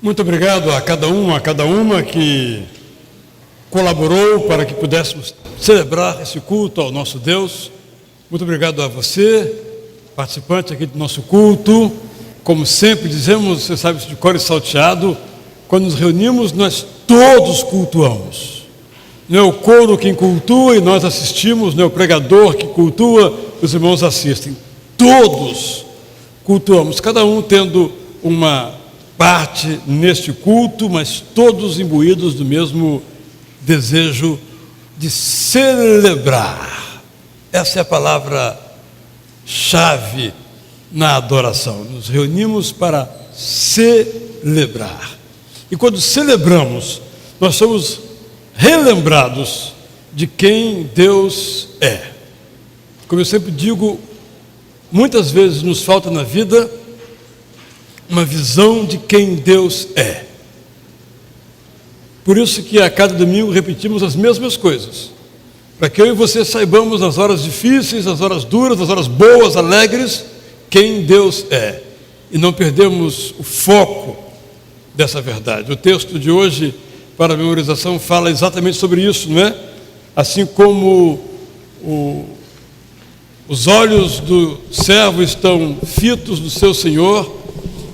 Muito obrigado a cada um, a cada uma que colaborou para que pudéssemos celebrar esse culto ao nosso Deus. Muito obrigado a você, participante aqui do nosso culto. Como sempre dizemos, você sabe isso de cor e salteado, quando nos reunimos nós todos cultuamos. Não é o coro quem cultua e nós assistimos, não é o pregador que cultua, os irmãos assistem. Todos cultuamos, cada um tendo uma parte neste culto, mas todos imbuídos do mesmo desejo de celebrar. Essa é a palavra-chave na adoração. Nos reunimos para celebrar. E quando celebramos, nós somos relembrados de quem Deus é. Como eu sempre digo, muitas vezes nos falta na vida uma visão de quem Deus é. Por isso que a cada domingo repetimos as mesmas coisas, para que eu e você saibamos nas horas difíceis, nas horas duras, nas horas boas, alegres, quem Deus é, e não perdemos o foco dessa verdade. O texto de hoje, para a memorização, fala exatamente sobre isso, não é? Assim como os olhos do servo estão fitos no seu senhor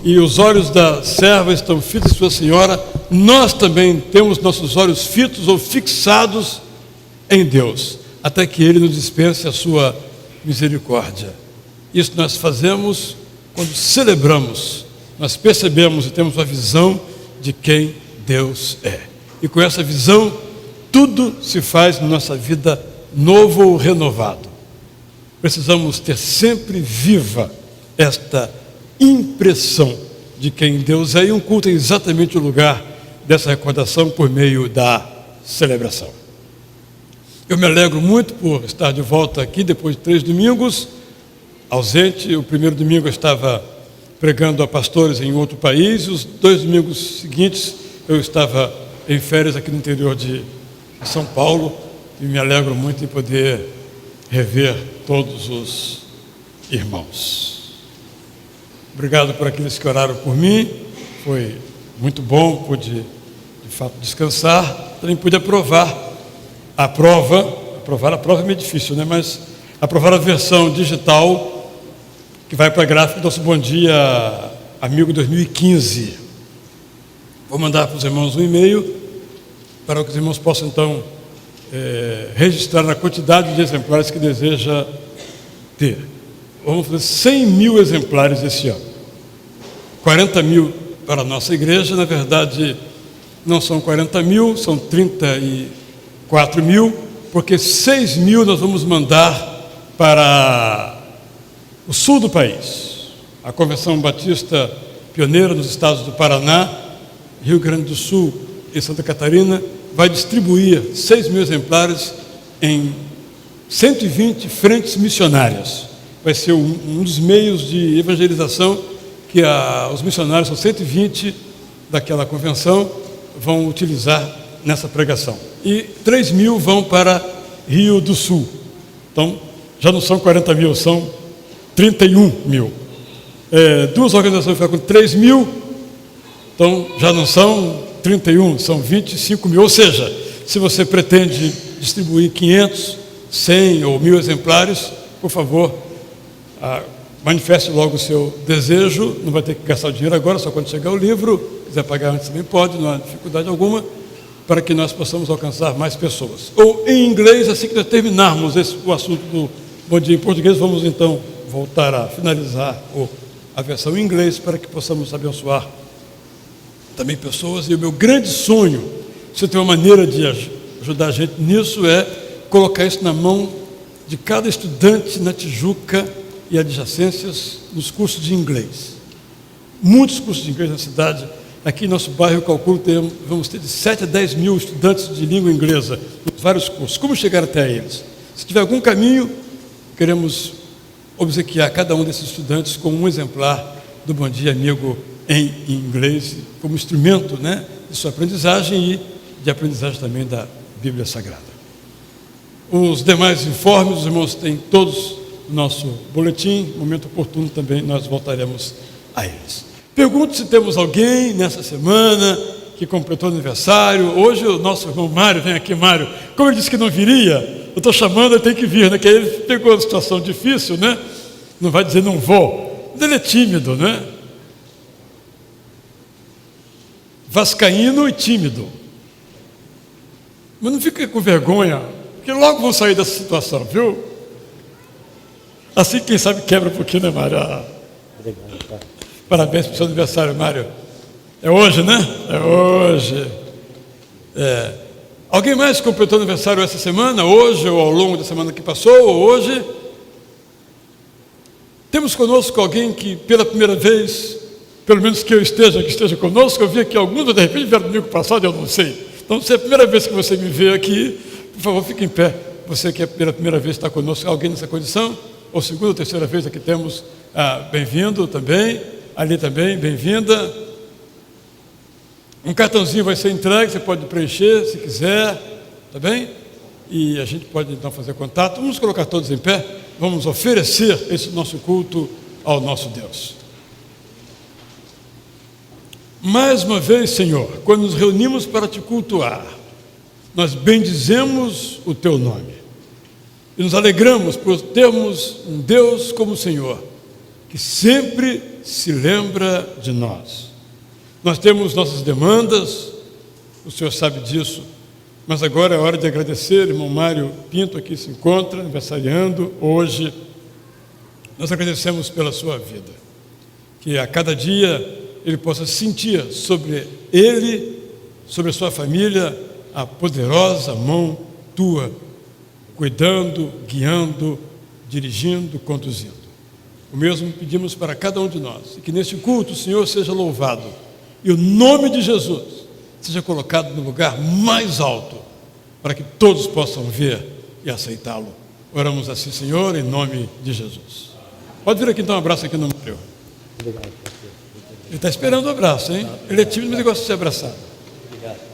e os olhos da serva estão fitos em sua senhora, nós também temos nossos olhos fitos ou fixados em Deus, até que Ele nos dispense a sua misericórdia. Isso nós fazemos quando celebramos, nós percebemos e temos uma visão de quem Deus é. E com essa visão, tudo se faz na nossa vida novo ou renovado. Precisamos ter sempre viva esta impressão de quem Deus é, e um culto é exatamente o lugar dessa recordação por meio da celebração. Eu me alegro muito por estar de volta aqui depois de 3 domingos, ausente. O primeiro domingo eu estava pregando a pastores em outro país, os 2 domingos seguintes eu estava em férias aqui no interior de São Paulo, e me alegro muito em poder rever todos os irmãos. Obrigado por aqueles que oraram por mim, foi muito bom, pude de fato descansar, também pude aprovar a prova é meio difícil, né? Mas aprovar a versão digital que vai para a gráfica do nosso Bom Dia Amigo 2015. Vou mandar para os irmãos um e-mail para que os irmãos possam então registrar a quantidade de exemplares que deseja ter. Vamos fazer 100 mil exemplares esse ano. 40 mil para a nossa igreja, na verdade não são 40 mil, são 34 mil, porque 6 mil nós vamos mandar para o sul do país. A Convenção Batista Pioneira nos estados do Paraná, Rio Grande do Sul e Santa Catarina vai distribuir 6 mil exemplares em 120 frentes missionárias. Vai ser um dos meios de evangelização que os missionários, são 120 daquela convenção, vão utilizar nessa pregação. E 3 mil vão para Rio do Sul. Então, já não são 40 mil, são 31 mil. 2 organizações ficam com 3 mil, então já não são 31, são 25 mil. Ou seja, se você pretende distribuir 500, 100 ou 1000 exemplares, por favor, manifeste logo o seu desejo. Não vai ter que gastar o dinheiro agora, só quando chegar o livro. Quiser pagar antes também pode, não há dificuldade alguma, para que nós possamos alcançar mais pessoas. Ou em inglês, assim que nós terminarmos o assunto do Bom Dia em português, vamos então voltar a finalizar a versão em inglês, para que possamos abençoar também pessoas. E o meu grande sonho, se tem uma maneira de ajudar a gente nisso, é colocar isso na mão de cada estudante na Tijuca e adjacências nos cursos de inglês. Muitos cursos de inglês na cidade. Aqui em nosso bairro, eu calculo, vamos ter de 7 a 10 mil estudantes de língua inglesa, em vários cursos. Como chegar até eles? Se tiver algum caminho, queremos obsequiar cada um desses estudantes com um exemplar do Bom Dia Amigo em inglês, como instrumento, né, de sua aprendizagem e de aprendizagem também da Bíblia Sagrada. Os demais informes, os irmãos têm todos no nosso boletim, no momento oportuno também nós voltaremos a eles. Pergunto se temos alguém nessa semana que completou aniversário. Hoje o nosso irmão Mário, vem aqui, Mário. Como ele disse que não viria, eu estou chamando, ele tem que vir, né? Que aí ele pegou uma situação difícil, né? Não vai dizer não vou. Mas ele é tímido, né? Vascaíno e tímido. Mas não fica com vergonha, porque logo vão sair dessa situação, viu? Assim, quem sabe, quebra um pouquinho, né, Mário? Parabéns para o seu aniversário, Mário. É hoje, né? É hoje. Alguém mais completou aniversário essa semana? Hoje, ou ao longo da semana que passou, ou hoje? Temos conosco alguém que, pela primeira vez, pelo menos que esteja conosco, eu vi aqui alguns, de repente vieram domingo passado, eu não sei. Então, se é a primeira vez que você me vê aqui, por favor, fique em pé. Você que é pela primeira vez está conosco, alguém nessa condição? Ou segunda ou terceira vez aqui temos, bem-vindo também, ali também, bem-vinda. Um cartãozinho vai ser entregue, você pode preencher se quiser, tá bem? E a gente pode então fazer contato. Vamos colocar todos em pé, vamos oferecer esse nosso culto ao nosso Deus. Mais uma vez, Senhor, quando nos reunimos para te cultuar, nós bendizemos o teu nome e nos alegramos por termos um Deus como o Senhor, que sempre se lembra de nós. Nós temos nossas demandas, o Senhor sabe disso, mas agora é hora de agradecer. Irmão Mário Pinto aqui se encontra, aniversariando hoje. Nós agradecemos pela sua vida, que a cada dia ele possa sentir sobre ele, sobre a sua família, a poderosa mão tua, cuidando, guiando, dirigindo, conduzindo. O mesmo pedimos para cada um de nós, e que neste culto o Senhor seja louvado, e o nome de Jesus seja colocado no lugar mais alto, para que todos possam ver e aceitá-lo. Oramos assim, Senhor, em nome de Jesus. Pode vir aqui então, um abraço aqui no Mário. Obrigado. Ele está esperando o abraço, hein? Ele é tímido, mas ele gosta de ser abraçado. Obrigado.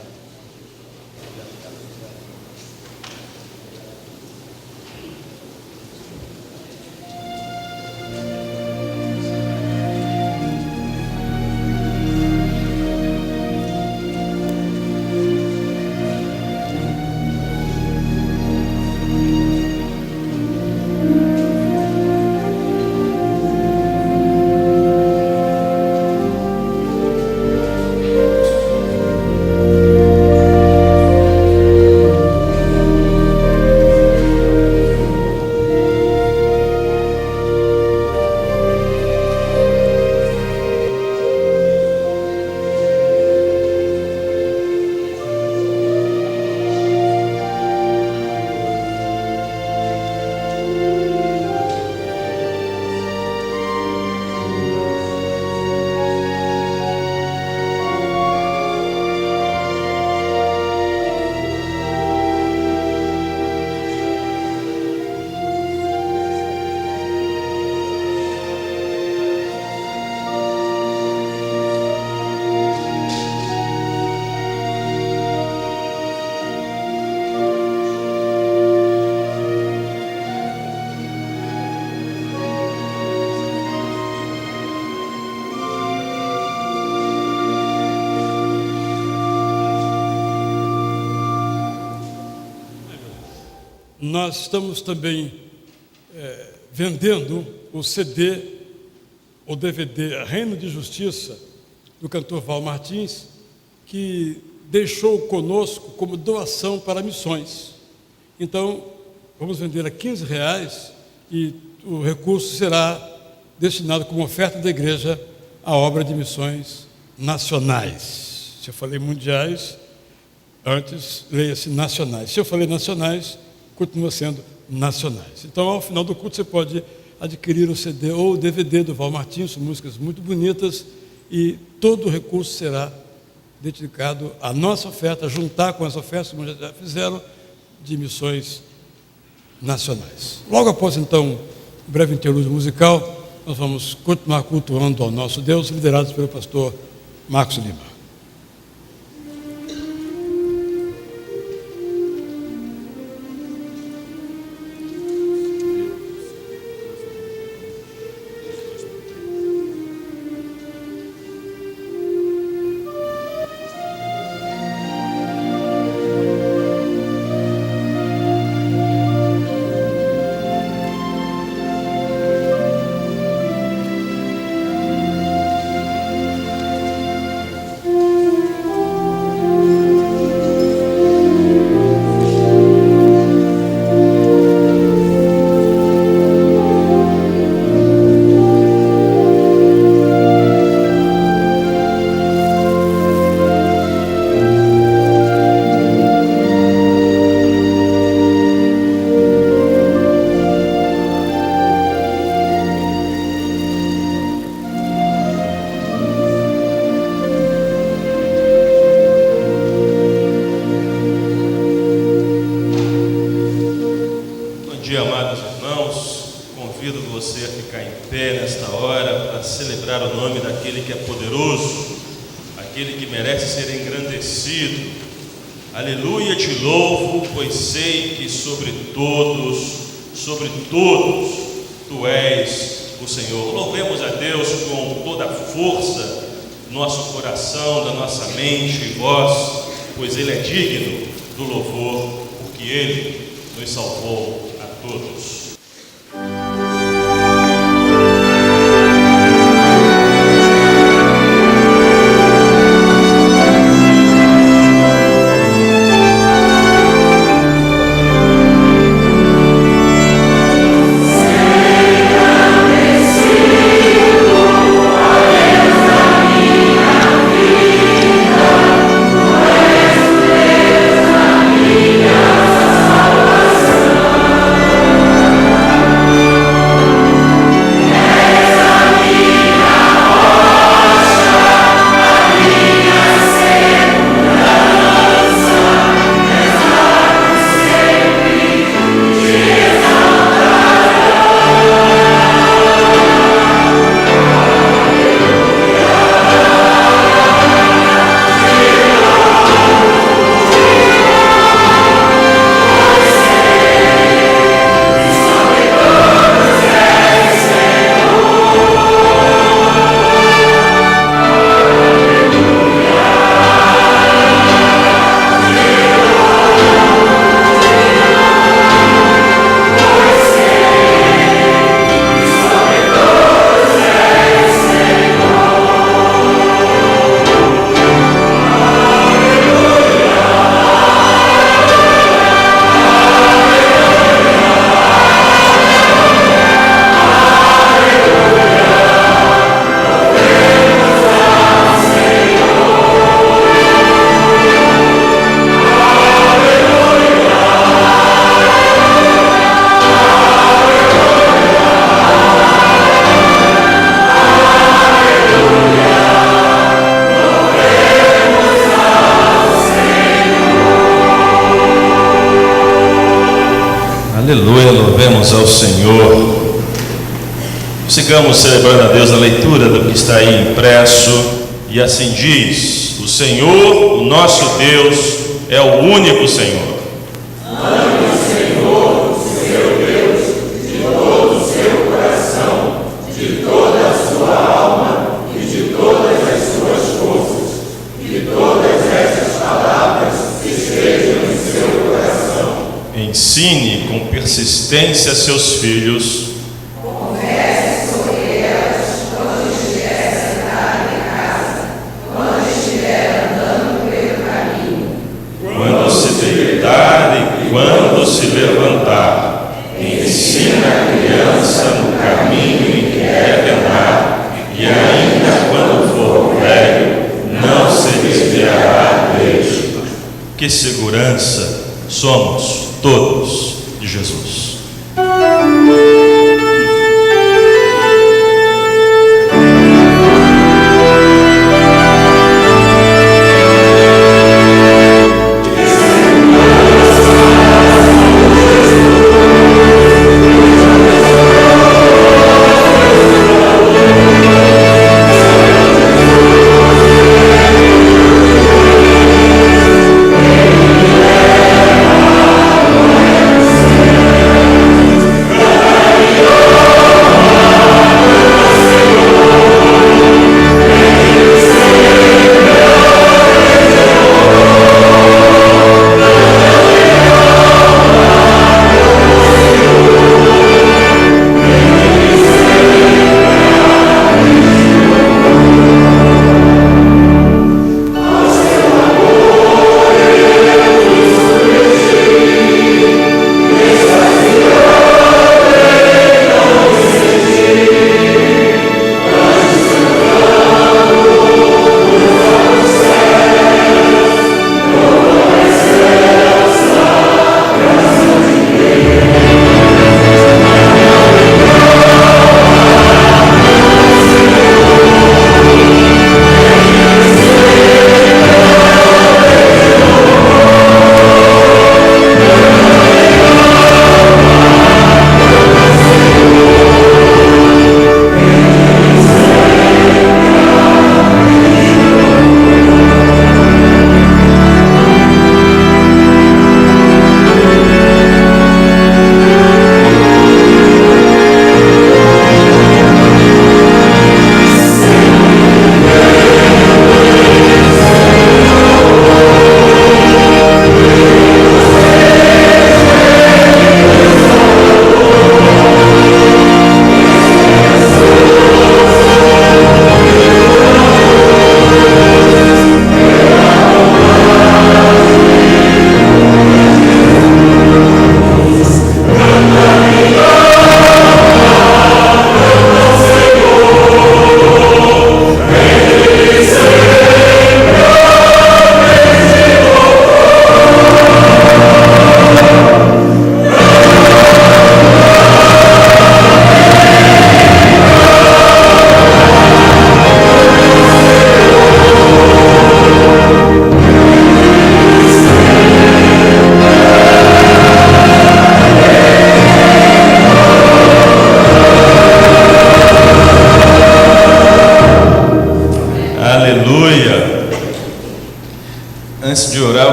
Nós estamos também vendendo o CD, o DVD Reino de Justiça, do cantor Val Martins, que deixou conosco como doação para missões. Então, vamos vender a R$15 e o recurso será destinado como oferta da igreja à obra de missões nacionais. Se eu falei mundiais, antes leia-se nacionais. Se eu falei nacionais, continua sendo nacionais. Então, ao final do culto, você pode adquirir o CD ou o DVD do Val Martins, são músicas muito bonitas, e todo o recurso será dedicado à nossa oferta, juntar com as ofertas, como já fizeram, de missões nacionais. Logo após, então, um breve interlúdio musical, nós vamos continuar cultuando ao nosso Deus, liderados pelo pastor Marcos Lima. pé nesta hora para celebrar o nome daquele que é poderoso, aquele que merece ser engrandecido. Aleluia, te louvo, pois sei que sobre todos, tu és o Senhor. Louvemos a Deus com toda a força do nosso coração, da nossa mente e voz, pois Ele é digno do louvor, porque Ele nos salvou a todos. Aleluia, louvemos ao Senhor. Sigamos celebrando a Deus a leitura do que está aí impresso, e assim diz: o Senhor, o nosso Deus, é o único Senhor. Ame o Senhor, o seu Deus, de todo o seu coração, de toda a sua alma e de todas as suas forças. Que todas essas palavras estejam em seu coração. Ensine com persistência a seus filhos. Converse sobre elas quando estiver sentado em casa, quando estiver andando pelo caminho, Quando se deitar e quando se levantar. Ensina a criança no caminho em que deve andar, e ainda quando for velho, não se desviará dele. Que segurança somos todos de Jesus.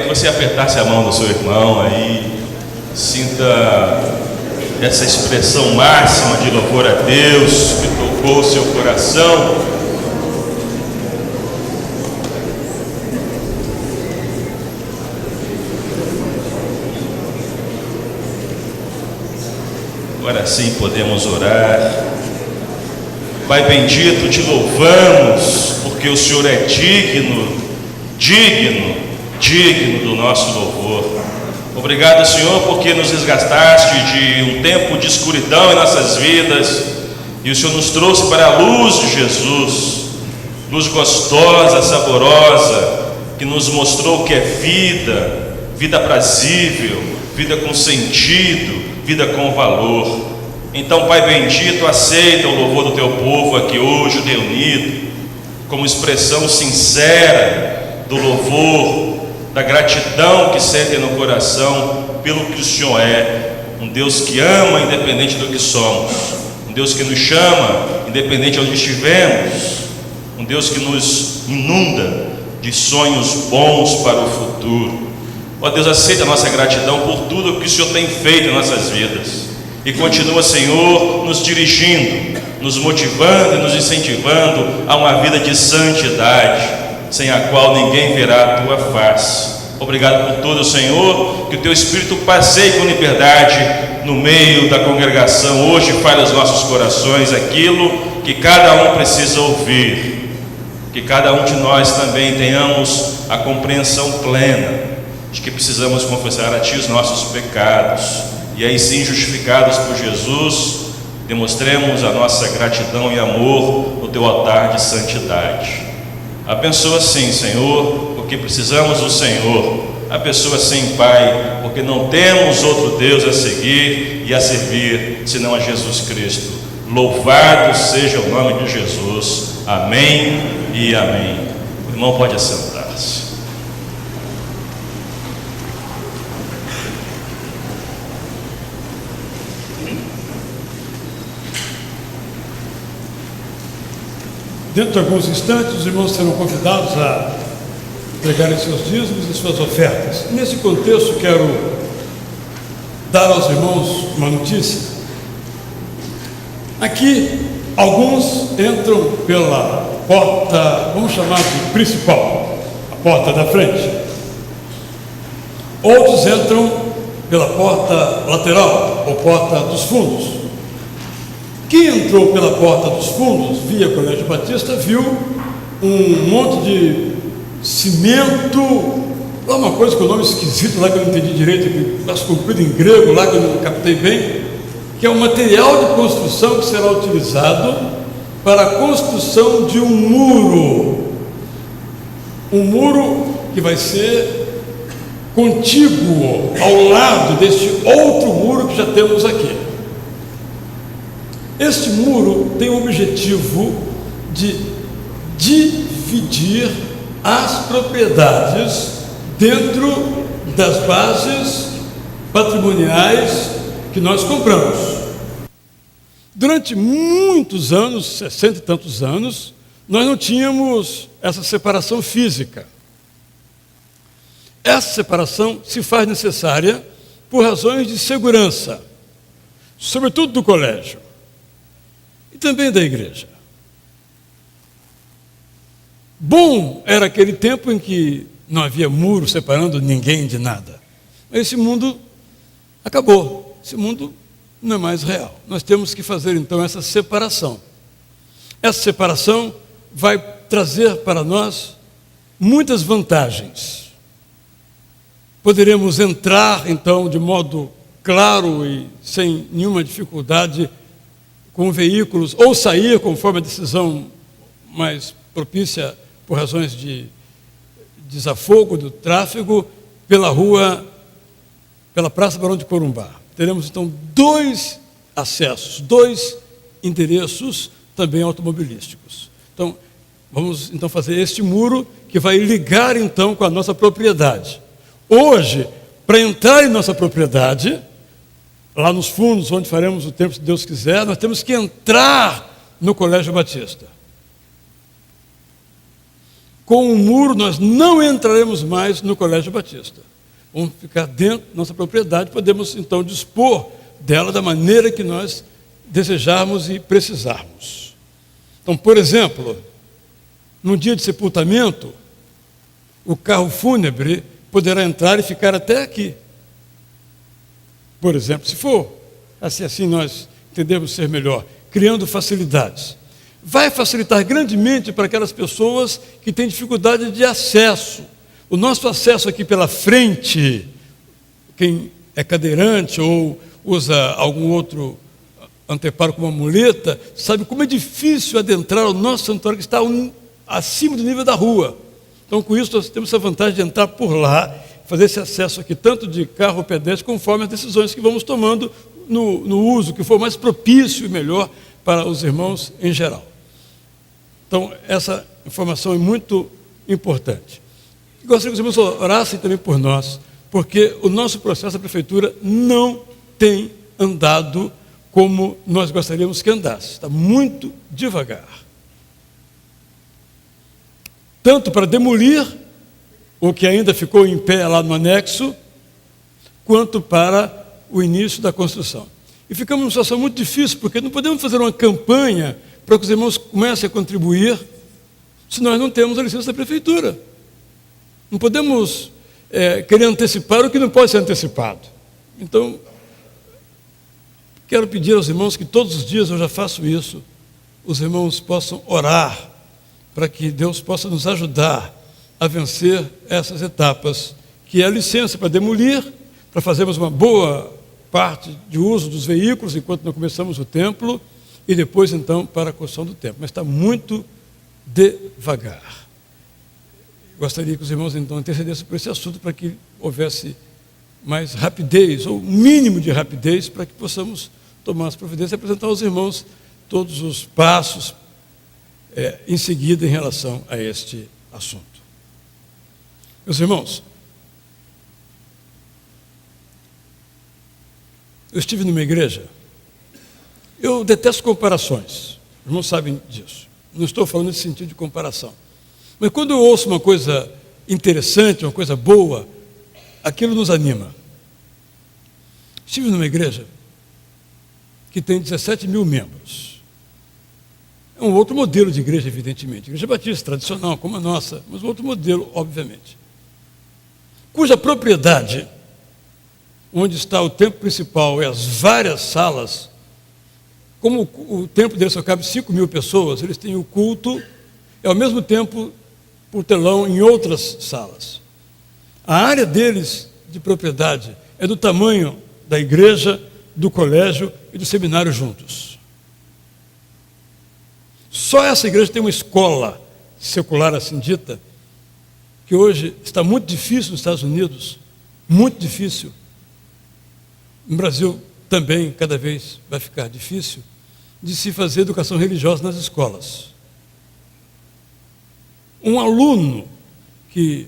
que você apertasse a mão do seu irmão aí, sinta essa expressão máxima de louvor a Deus que tocou o seu coração. Agora sim podemos orar. Pai bendito, te louvamos, porque o Senhor é digno do nosso louvor. Obrigado, Senhor, porque nos resgataste de um tempo de escuridão em nossas vidas, e o Senhor nos trouxe para a luz de Jesus, luz gostosa, saborosa, que nos mostrou o que é vida, vida aprazível, vida com sentido, vida com valor. Então, Pai bendito, aceita o louvor do teu povo aqui hoje reunido, como expressão sincera do louvor, da gratidão que sentem no coração pelo que o Senhor é, um Deus que ama independente do que somos, um Deus que nos chama independente de onde estivermos, um Deus que nos inunda de sonhos bons para o futuro. Ó Deus, aceita a nossa gratidão por tudo que o Senhor tem feito em nossas vidas. E continua, Senhor, nos dirigindo, nos motivando e nos incentivando a uma vida de santidade, sem a qual ninguém verá a tua face. Obrigado por tudo, Senhor, que o teu Espírito passeie com liberdade no meio da congregação. Hoje fale aos nossos corações aquilo que cada um precisa ouvir, que cada um de nós também tenhamos a compreensão plena de que precisamos confessar a Ti os nossos pecados, e aí sim, justificados por Jesus, demonstremos a nossa gratidão e amor no teu altar de santidade. Abençoa sim, Senhor, porque precisamos do Senhor. Abençoa sim, Pai, porque não temos outro Deus a seguir e a servir senão a Jesus Cristo. Louvado seja o nome de Jesus. Amém e amém. O irmão pode assentar-se. Dentro de alguns instantes, os irmãos serão convidados a entregarem seus dízimos e suas ofertas. Nesse contexto, quero dar aos irmãos uma notícia. Aqui, alguns entram pela porta, vamos chamar de principal, a porta da frente. Outros entram pela porta lateral, ou porta dos fundos. Quem entrou pela porta dos fundos, via Colégio Batista, viu um monte de cimento, lá uma coisa com o nome esquisito lá que eu não entendi direito, mas comprido em grego lá que eu não captei bem, que é um material de construção que será utilizado para a construção de um muro que vai ser contíguo ao lado deste outro muro que já temos aqui. Este muro tem o objetivo de dividir as propriedades dentro das bases patrimoniais que nós compramos. Durante muitos anos, 60 e tantos anos, nós não tínhamos essa separação física. Essa separação se faz necessária por razões de segurança, sobretudo do colégio e também da igreja. Bom era aquele tempo em que não havia muro separando ninguém de nada. Mas esse mundo acabou. Esse mundo não é mais real. Nós temos que fazer então essa separação. Essa separação vai trazer para nós muitas vantagens. Poderemos entrar então de modo claro e sem nenhuma dificuldade com veículos, ou sair conforme a decisão mais propícia por razões de desafogo do tráfego, pela rua, pela Praça Barão de Corumbá. Teremos então 2 acessos, 2 endereços também automobilísticos. Então, vamos então fazer este muro que vai ligar então com a nossa propriedade. Hoje, para entrar em nossa propriedade, lá nos fundos, onde faremos o tempo, se Deus quiser, nós temos que entrar no Colégio Batista. com um muro, nós não entraremos mais no Colégio Batista. Vamos ficar dentro da nossa propriedade, podemos então dispor dela da maneira que nós desejarmos e precisarmos. Então, por exemplo, no dia de sepultamento, o carro fúnebre poderá entrar e ficar até aqui. Por exemplo, se for assim nós entendemos ser melhor, criando facilidades. Vai facilitar grandemente para aquelas pessoas que têm dificuldade de acesso. O nosso acesso aqui pela frente, quem é cadeirante ou usa algum outro anteparo como uma muleta, sabe como é difícil adentrar o nosso santuário que está acima do nível da rua. Então, com isso, nós temos essa vantagem de entrar por lá, fazer esse acesso aqui, tanto de carro ou pedestre, conforme as decisões que vamos tomando no uso, que for mais propício e melhor para os irmãos em geral. Então, essa informação é muito importante. Gostaria que os irmãos orassem também por nós, porque o nosso processo da prefeitura não tem andado como nós gostaríamos que andasse. Está muito devagar. Tanto para demolir o que ainda ficou em pé lá no anexo, quanto para o início da construção. E ficamos numa situação muito difícil, porque não podemos fazer uma campanha para que os irmãos comecem a contribuir, se nós não temos a licença da prefeitura. Não podemos querer antecipar o que não pode ser antecipado. Então, quero pedir aos irmãos que todos os dias eu já faço isso, os irmãos possam orar para que Deus possa nos ajudar a vencer essas etapas, que é a licença para demolir, para fazermos uma boa parte de uso dos veículos enquanto não começamos o templo, e depois, então, para a construção do templo. Mas está muito devagar. Gostaria que os irmãos, então, intercedessem por esse assunto, para que houvesse mais rapidez, ou mínimo de rapidez, para que possamos tomar as providências e apresentar aos irmãos todos os passos em seguida em relação a este assunto. Meus irmãos, eu estive numa igreja. Eu detesto comparações, os irmãos sabem disso. Não estou falando nesse sentido de comparação. Mas quando eu ouço uma coisa interessante, uma coisa boa, aquilo nos anima. Estive numa igreja que tem 17 mil membros. É um outro modelo de igreja, evidentemente. Igreja batista, tradicional, como a nossa, mas um outro modelo, obviamente. Cuja propriedade, onde está o templo principal e as várias salas, como o templo deles só cabe 5 mil pessoas, eles têm o culto e, ao mesmo tempo, por telão em outras salas. A área deles de propriedade é do tamanho da igreja, do colégio e do seminário juntos. Só essa igreja tem uma escola secular, assim dita, que hoje está muito difícil nos Estados Unidos, muito difícil. No Brasil também, cada vez vai ficar difícil, de se fazer educação religiosa nas escolas. Um aluno que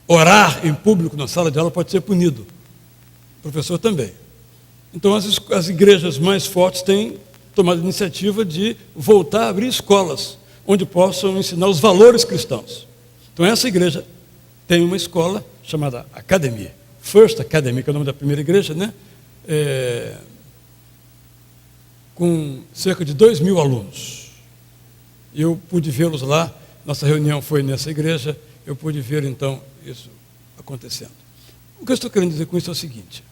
orar em público na sala de aula pode ser punido. O professor também. Então, as igrejas mais fortes têm tomado a iniciativa de voltar a abrir escolas, onde possam ensinar os valores cristãos. Então, essa igreja tem uma escola chamada Academy, First Academy, que é o nome da primeira igreja, né? Com cerca de 2 mil alunos. Eu pude vê-los lá, nossa reunião foi nessa igreja, eu pude ver, então, isso acontecendo. O que eu estou querendo dizer com isso é o seguinte: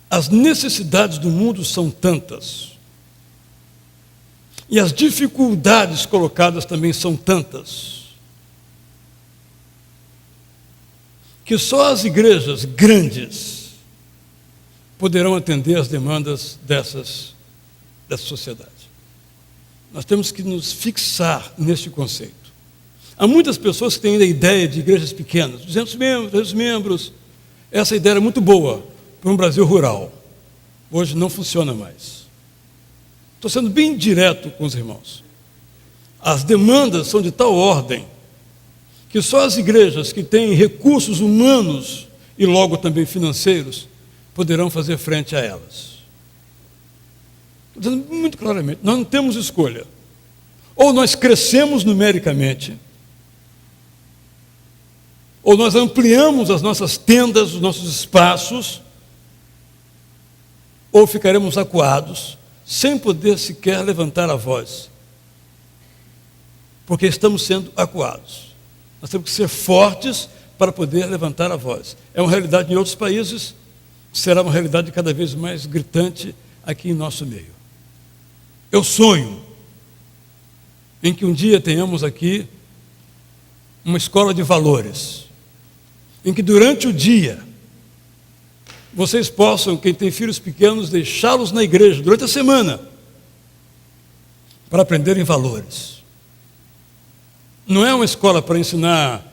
as necessidades do mundo são tantas, e as dificuldades colocadas também são tantas, que só as igrejas grandes poderão atender às demandas dessa sociedade. Nós temos que nos fixar neste conceito. Há muitas pessoas que têm ainda a ideia de igrejas pequenas, 200 membros, 300 membros. Essa ideia era muito boa para um Brasil rural. Hoje não funciona mais. Estou sendo bem direto com os irmãos. As demandas são de tal ordem que só as igrejas que têm recursos humanos e logo também financeiros poderão fazer frente a elas. Estou dizendo muito claramente, nós não temos escolha. Ou nós crescemos numericamente, ou nós ampliamos as nossas tendas, os nossos espaços, ou ficaremos acuados, sem poder sequer levantar a voz, porque estamos sendo acuados. Nós temos que ser fortes para poder levantar a voz. É uma realidade em outros países, será uma realidade cada vez mais gritante aqui em nosso meio. Eu sonho em que um dia tenhamos aqui uma escola de valores, em que durante o dia vocês possam, quem tem filhos pequenos, deixá-los na igreja durante a semana para aprenderem valores. Não é uma escola para ensinar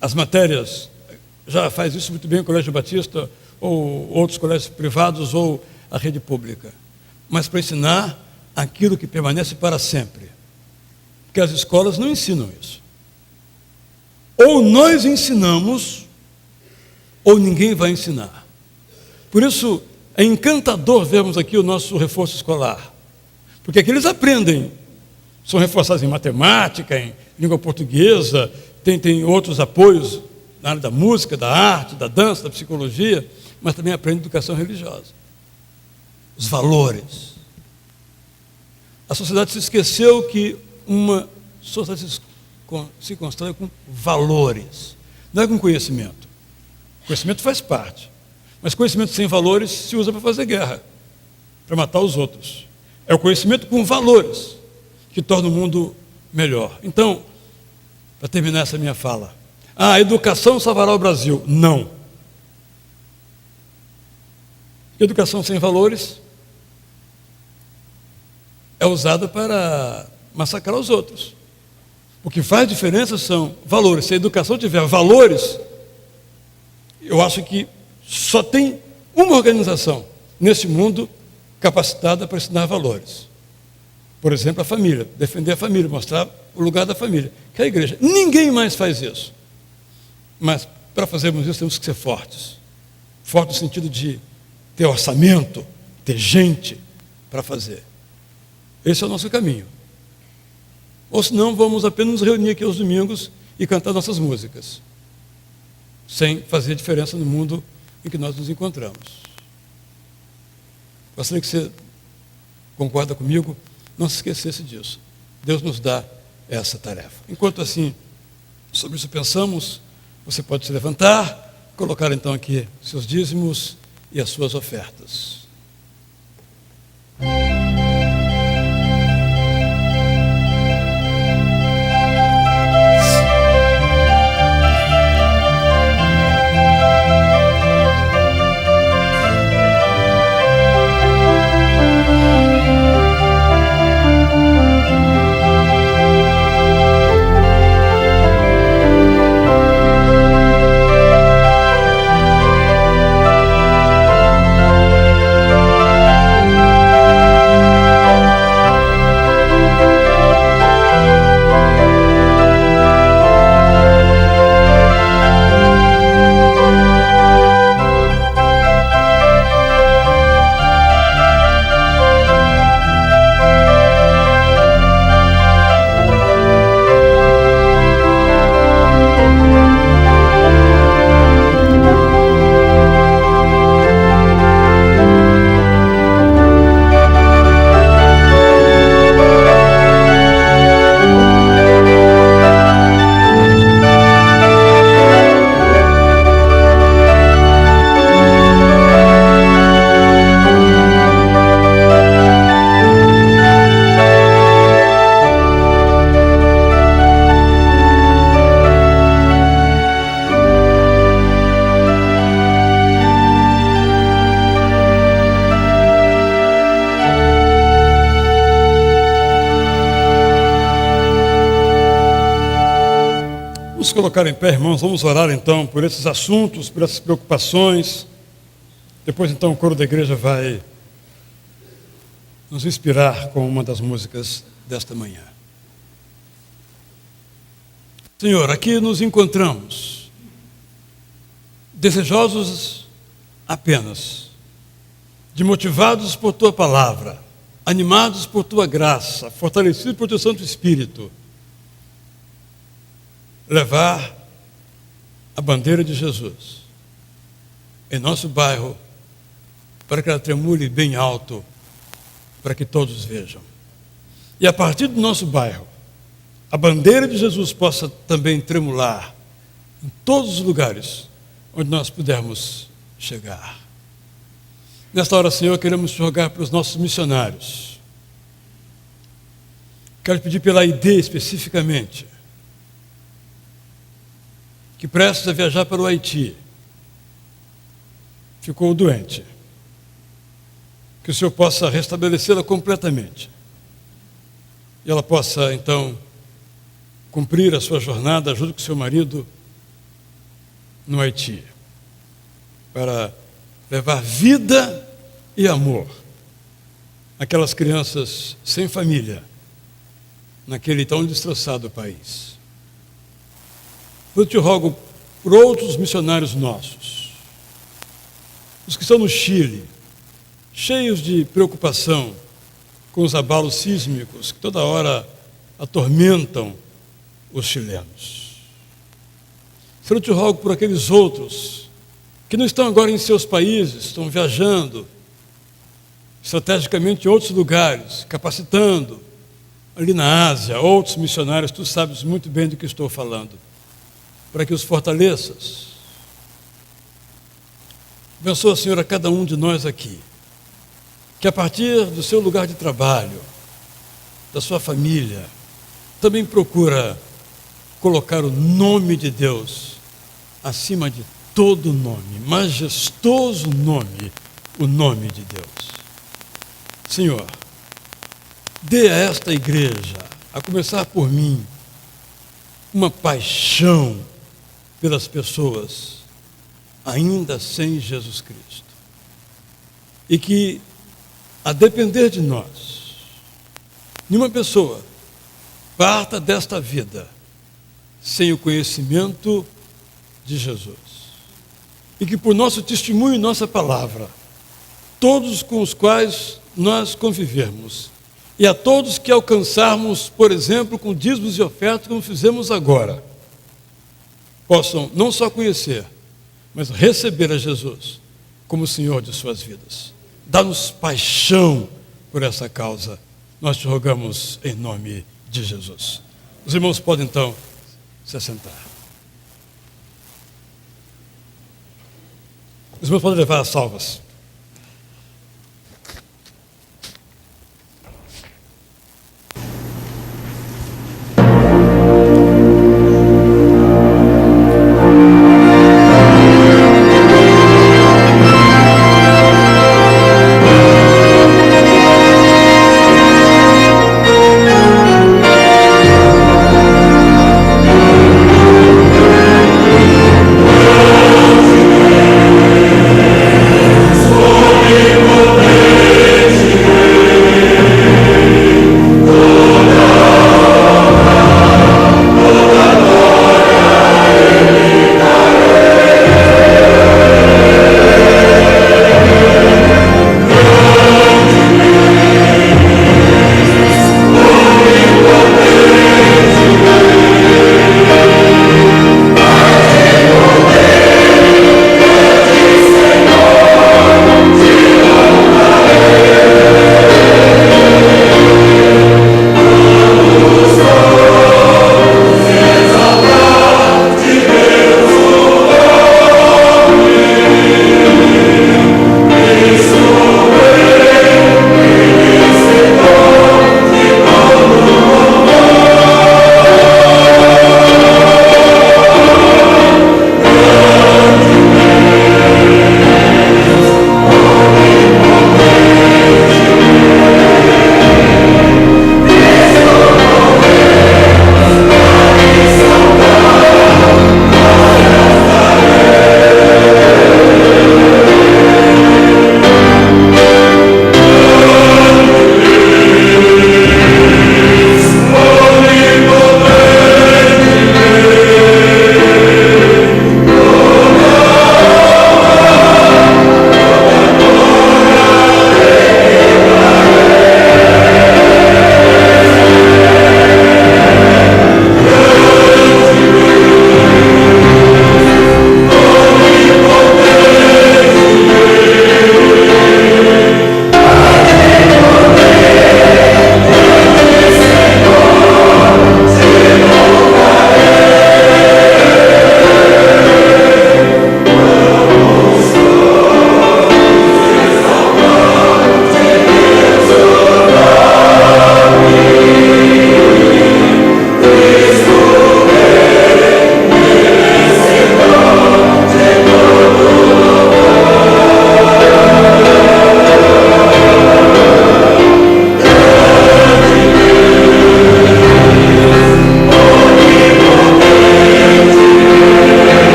as matérias, já faz isso muito bem o Colégio Batista, ou outros colégios privados, ou a rede pública, mas para ensinar aquilo que permanece para sempre. Porque as escolas não ensinam isso. Ou nós ensinamos, ou ninguém vai ensinar. Por isso, é encantador vermos aqui o nosso reforço escolar. Porque aqui eles aprendem, são reforçados em matemática, em língua portuguesa, tem outros apoios na área da música, da arte, da dança, da psicologia, mas também aprendem educação religiosa. Os valores. A sociedade se esqueceu que uma sociedade se constrói com valores, não é com conhecimento. Conhecimento faz parte, mas conhecimento sem valores se usa para fazer guerra, para matar os outros. É o conhecimento com valores que torna o mundo melhor. Então, para terminar essa minha fala, a educação salvará o Brasil. Não. Educação sem valores é usada para massacrar os outros. O que faz diferença são valores. Se a educação tiver valores, eu acho que só tem uma organização nesse mundo capacitada para ensinar valores. Por exemplo, a família. Defender a família, mostrar o lugar da família, que é a igreja. Ninguém mais faz isso. Mas, para fazermos isso, temos que ser fortes. Fortes no sentido de ter orçamento, ter gente para fazer. Esse é o nosso caminho. Ou senão, vamos apenas nos reunir aqui aos domingos e cantar nossas músicas, sem fazer diferença no mundo em que nós nos encontramos. Gostaria que você concorda comigo, não se esquecesse disso. Deus nos dá essa tarefa. Enquanto assim, sobre isso pensamos, você pode se levantar, colocar então aqui seus dízimos e as suas ofertas. Colocar em pé, irmãos, vamos orar então por esses assuntos, por essas preocupações. Depois então o coro da igreja vai nos inspirar com uma das músicas desta manhã. Senhor, aqui nos encontramos desejosos apenas de, motivados por Tua palavra, animados por tua graça, fortalecidos por teu Santo Espírito, levar a bandeira de Jesus em nosso bairro, para que ela tremule bem alto, para que todos vejam. E a partir do nosso bairro, a bandeira de Jesus possa também tremular em todos os lugares onde nós pudermos chegar. Nesta hora, Senhor, queremos te rogar para os nossos missionários. Quero pedir pela ID especificamente, que prestes a viajar para o Haiti, ficou doente. Que o Senhor possa restabelecê-la completamente. E ela possa, então, cumprir a sua jornada junto com seu marido no Haiti, para levar vida e amor àquelas crianças sem família, naquele tão destroçado país. Eu te rogo por outros missionários nossos, os que estão no Chile, cheios de preocupação com os abalos sísmicos que toda hora atormentam os chilenos. Senhor, eu te rogo por aqueles outros que não estão agora em seus países, estão viajando estrategicamente em outros lugares, capacitando ali na Ásia, outros missionários, tu sabes muito bem do que estou falando, para que os fortaleças. Abençoa, Senhor, a cada um de nós aqui, que a partir do seu lugar de trabalho, da sua família, também procura colocar o nome de Deus acima de todo nome, majestoso nome, o nome de Deus. Senhor, dê a esta igreja, a começar por mim, uma paixão pelas pessoas ainda sem Jesus Cristo. E que, a depender de nós, nenhuma pessoa parta desta vida sem o conhecimento de Jesus. E que por nosso testemunho e nossa palavra, todos com os quais nós convivermos, e a todos que alcançarmos, por exemplo, com dízimos e ofertas, como fizemos agora, possam não só conhecer, mas receber a Jesus como Senhor de suas vidas. Dá-nos paixão por essa causa. Nós te rogamos em nome de Jesus. Os irmãos podem então se assentar. Os irmãos podem levar as salvas.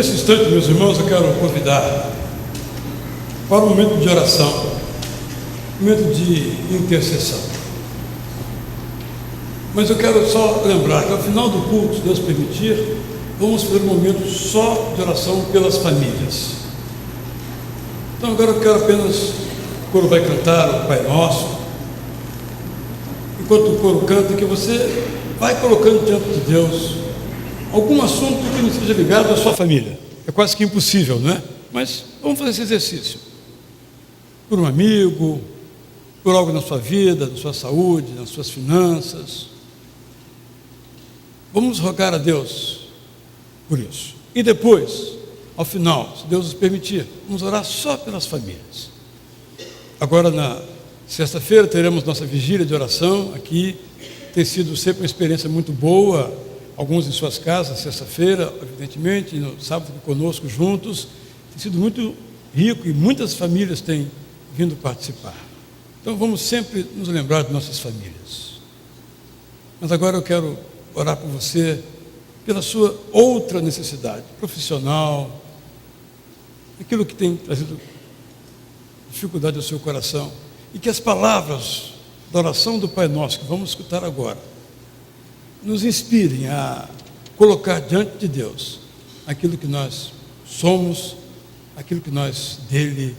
Nesse instante, meus irmãos, eu quero convidar para um momento de oração, um momento de intercessão. Mas eu quero só lembrar que ao final do culto, se Deus permitir, vamos fazer um momento só de oração pelas famílias. Então agora eu quero apenas, o coro vai cantar o Pai Nosso. Enquanto o coro canta, que você vai colocando diante de Deus algum assunto que não seja ligado à sua família. É quase que impossível, não é? Mas vamos fazer esse exercício. Por um amigo, por algo na sua vida, na sua saúde, nas suas finanças. Vamos rogar a Deus por isso. E depois, ao final, se Deus nos permitir, vamos orar só pelas famílias. Agora, na sexta-feira, teremos nossa vigília de oração aqui. Tem sido sempre uma experiência muito boa, alguns em suas casas, sexta-feira, evidentemente, e no sábado conosco juntos. Tem sido muito rico e muitas famílias têm vindo participar. Então vamos sempre nos lembrar de nossas famílias. Mas agora eu quero orar por você, pela sua outra necessidade, profissional, aquilo que tem trazido dificuldade ao seu coração, e que as palavras da oração do Pai Nosso, que vamos escutar agora, nos inspirem a colocar diante de Deus aquilo que nós somos, aquilo que nós dele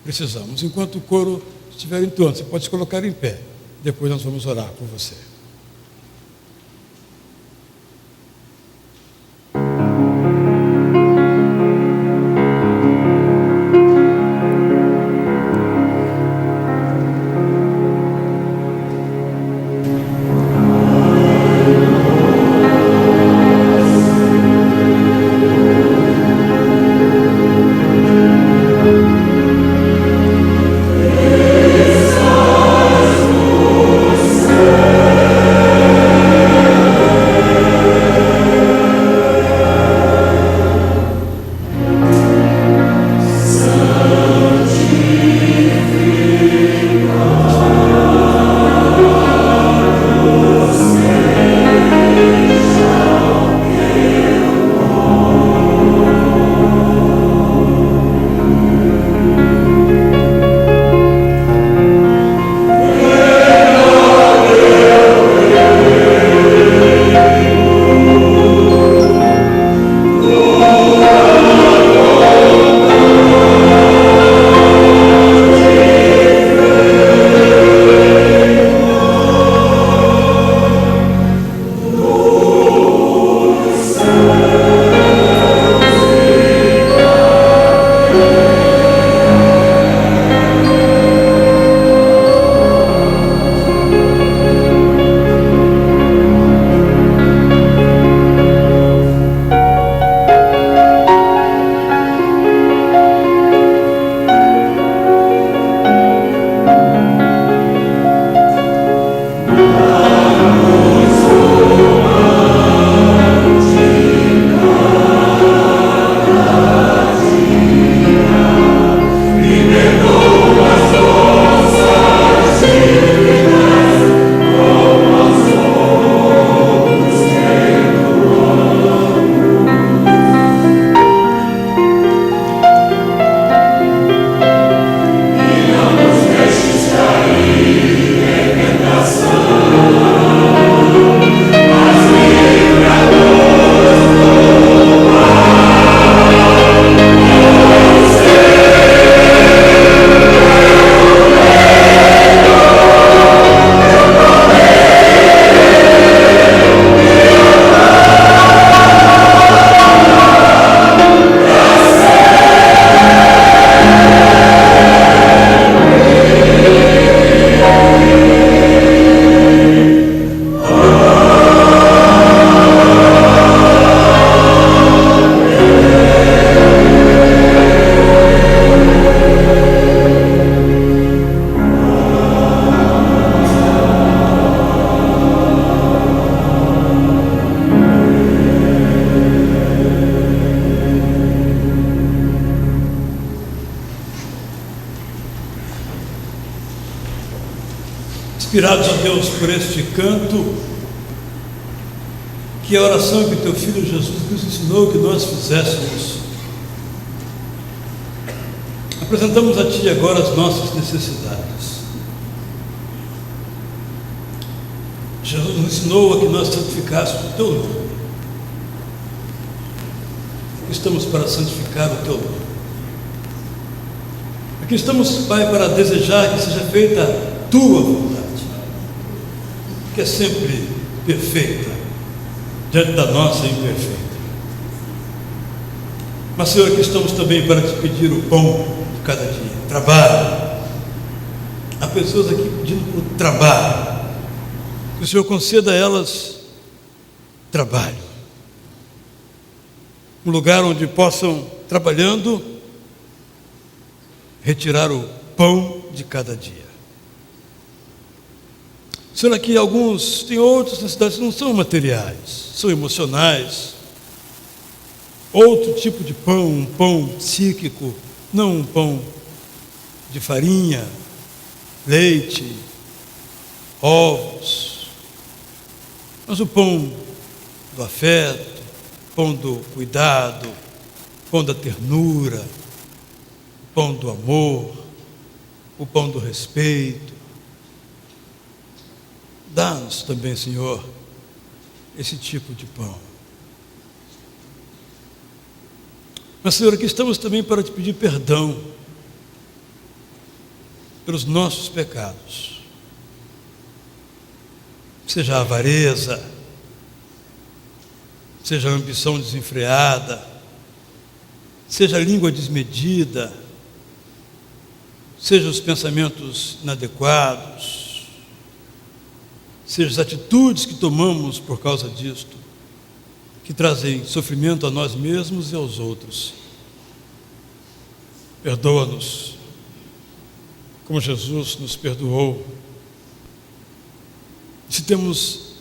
precisamos. Enquanto o coro estiver entoando, você pode se colocar em pé. Depois nós vamos orar por você. Inspirados a Deus por este canto, que a oração que teu Filho Jesus Cristo ensinou que nós fizéssemos. Apresentamos a Ti agora as nossas necessidades. Jesus nos ensinou a que nós santificássemos o Teu nome. Aqui estamos para santificar o Teu nome. Aqui estamos, Pai, para desejar que seja feita a Tua vontade, que é sempre perfeita, diante da nossa imperfeita. Mas, Senhor, aqui estamos também para Te pedir o pão de cada dia, trabalho. Há pessoas aqui pedindo por trabalho. Que o Senhor conceda a elas trabalho. Um lugar onde possam, trabalhando, retirar o pão de cada dia. Senhor, aqui alguns têm outras necessidades que não são materiais, são emocionais. Outro tipo de pão, um pão psíquico, não um pão de farinha, leite, ovos, mas o pão do afeto, pão do cuidado, pão da ternura, o pão do amor, o pão do respeito. Dá-nos também, Senhor, esse tipo de pão. Mas, Senhor, aqui estamos também para Te pedir perdão pelos nossos pecados. Seja a avareza, seja a ambição desenfreada, seja a língua desmedida, seja os pensamentos inadequados, seja as atitudes que tomamos por causa disto, que trazem sofrimento a nós mesmos e aos outros. Perdoa-nos, como Jesus nos perdoou. Se temos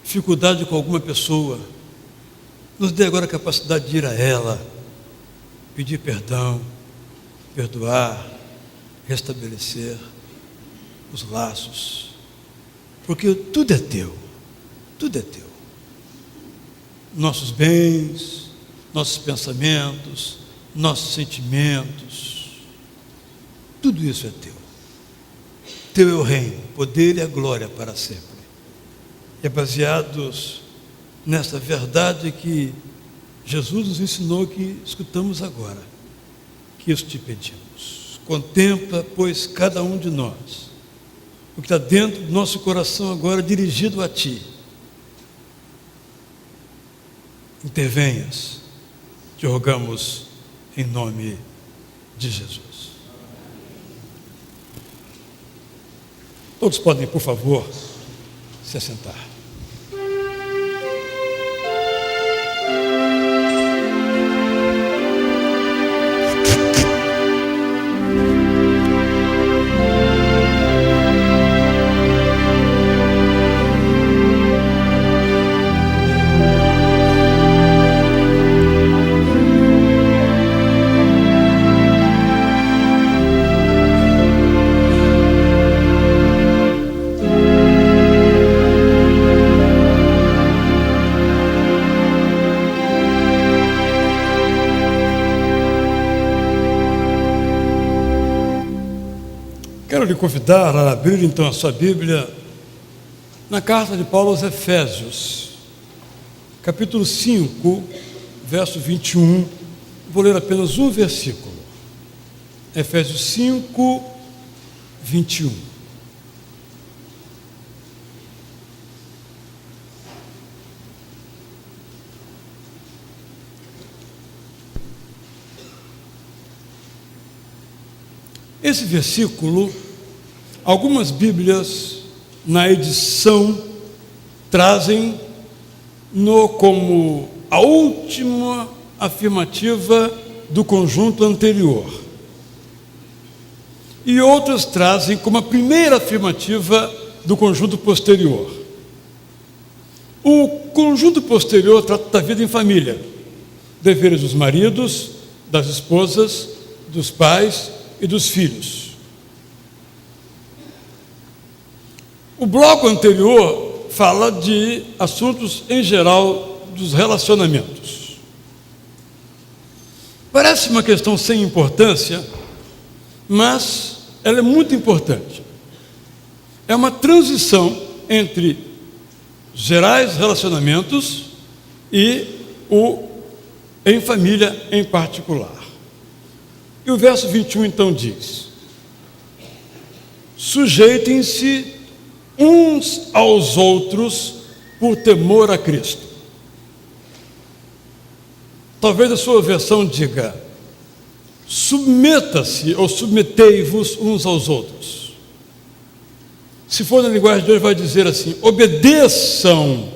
dificuldade com alguma pessoa, nos dê agora a capacidade de ir a ela, pedir perdão, perdoar, restabelecer os laços, porque tudo é Teu, tudo é Teu. Nossos bens, nossos pensamentos, nossos sentimentos, tudo isso é Teu. Teu é o reino, o poder e a glória para sempre. E é baseados nessa verdade que Jesus nos ensinou, que escutamos agora, que isso te pedimos. Contempla, pois, cada um de nós, o que está dentro do nosso coração agora, dirigido a Ti. Intervenhas, te rogamos em nome de Jesus. Todos podem, por favor, se assentar. Quero lhe convidar a abrir então a sua Bíblia na carta de Paulo aos Efésios, capítulo 5, verso 21. Vou ler apenas um versículo. Efésios 5, 21. Esse versículo, algumas Bíblias na edição trazem-no como a última afirmativa do conjunto anterior. E outras trazem como a primeira afirmativa do conjunto posterior. O conjunto posterior trata da vida em família, deveres dos maridos, das esposas, dos pais e dos filhos. O bloco anterior fala de assuntos em geral dos relacionamentos. Parece uma questão sem importância, mas ela é muito importante. É uma transição entre gerais relacionamentos e o em família em particular. E o verso 21 então diz: sujeitem-se uns aos outros por temor a Cristo. Talvez a sua versão diga: submeta-se ou submetei-vos uns aos outros. Se for na linguagem de hoje, vai dizer assim: obedeçam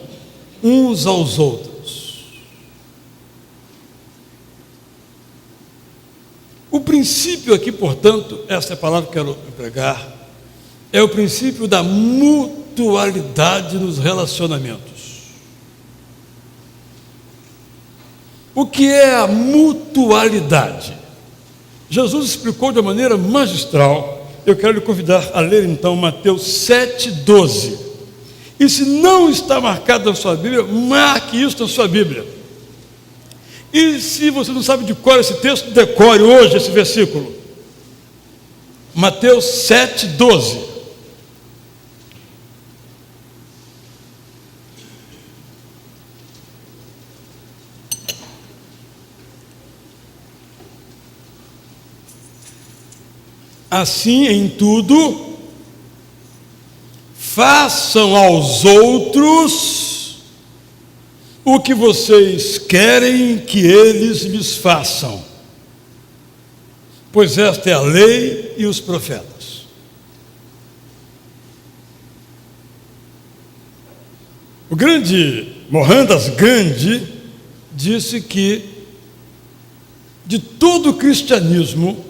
uns aos outros. O princípio aqui, portanto, essa é a palavra que quero empregar, é o princípio da mutualidade nos relacionamentos. O que é a mutualidade? Jesus explicou de uma maneira magistral. Eu quero lhe convidar a ler então Mateus 7,12. E se não está marcado na sua Bíblia, marque isso na sua Bíblia. E se você não sabe de cor esse texto, decore hoje esse versículo. Mateus 7,12. Assim, em tudo, façam aos outros o que vocês querem que eles lhes façam, pois esta é a lei e os profetas. O grande Mohandas Gandhi disse que de todo o cristianismo,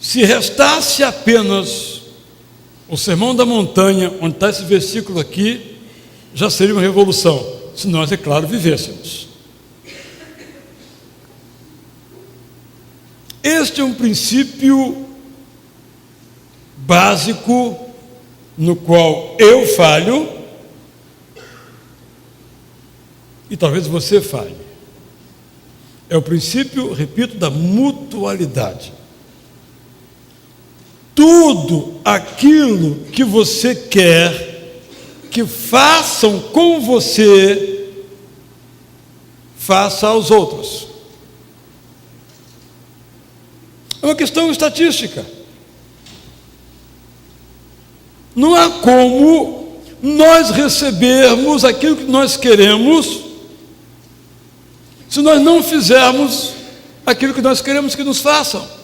se restasse apenas o Sermão da Montanha, onde está esse versículo aqui, já seria uma revolução, se nós, é claro, vivêssemos. Este é um princípio básico no qual eu falho e talvez você falhe. É o princípio, repito, da mutualidade. Tudo aquilo que você quer que façam com você, faça aos outros. É uma questão estatística. Não há como nós recebermos aquilo que nós queremos se nós não fizermos aquilo que nós queremos que nos façam.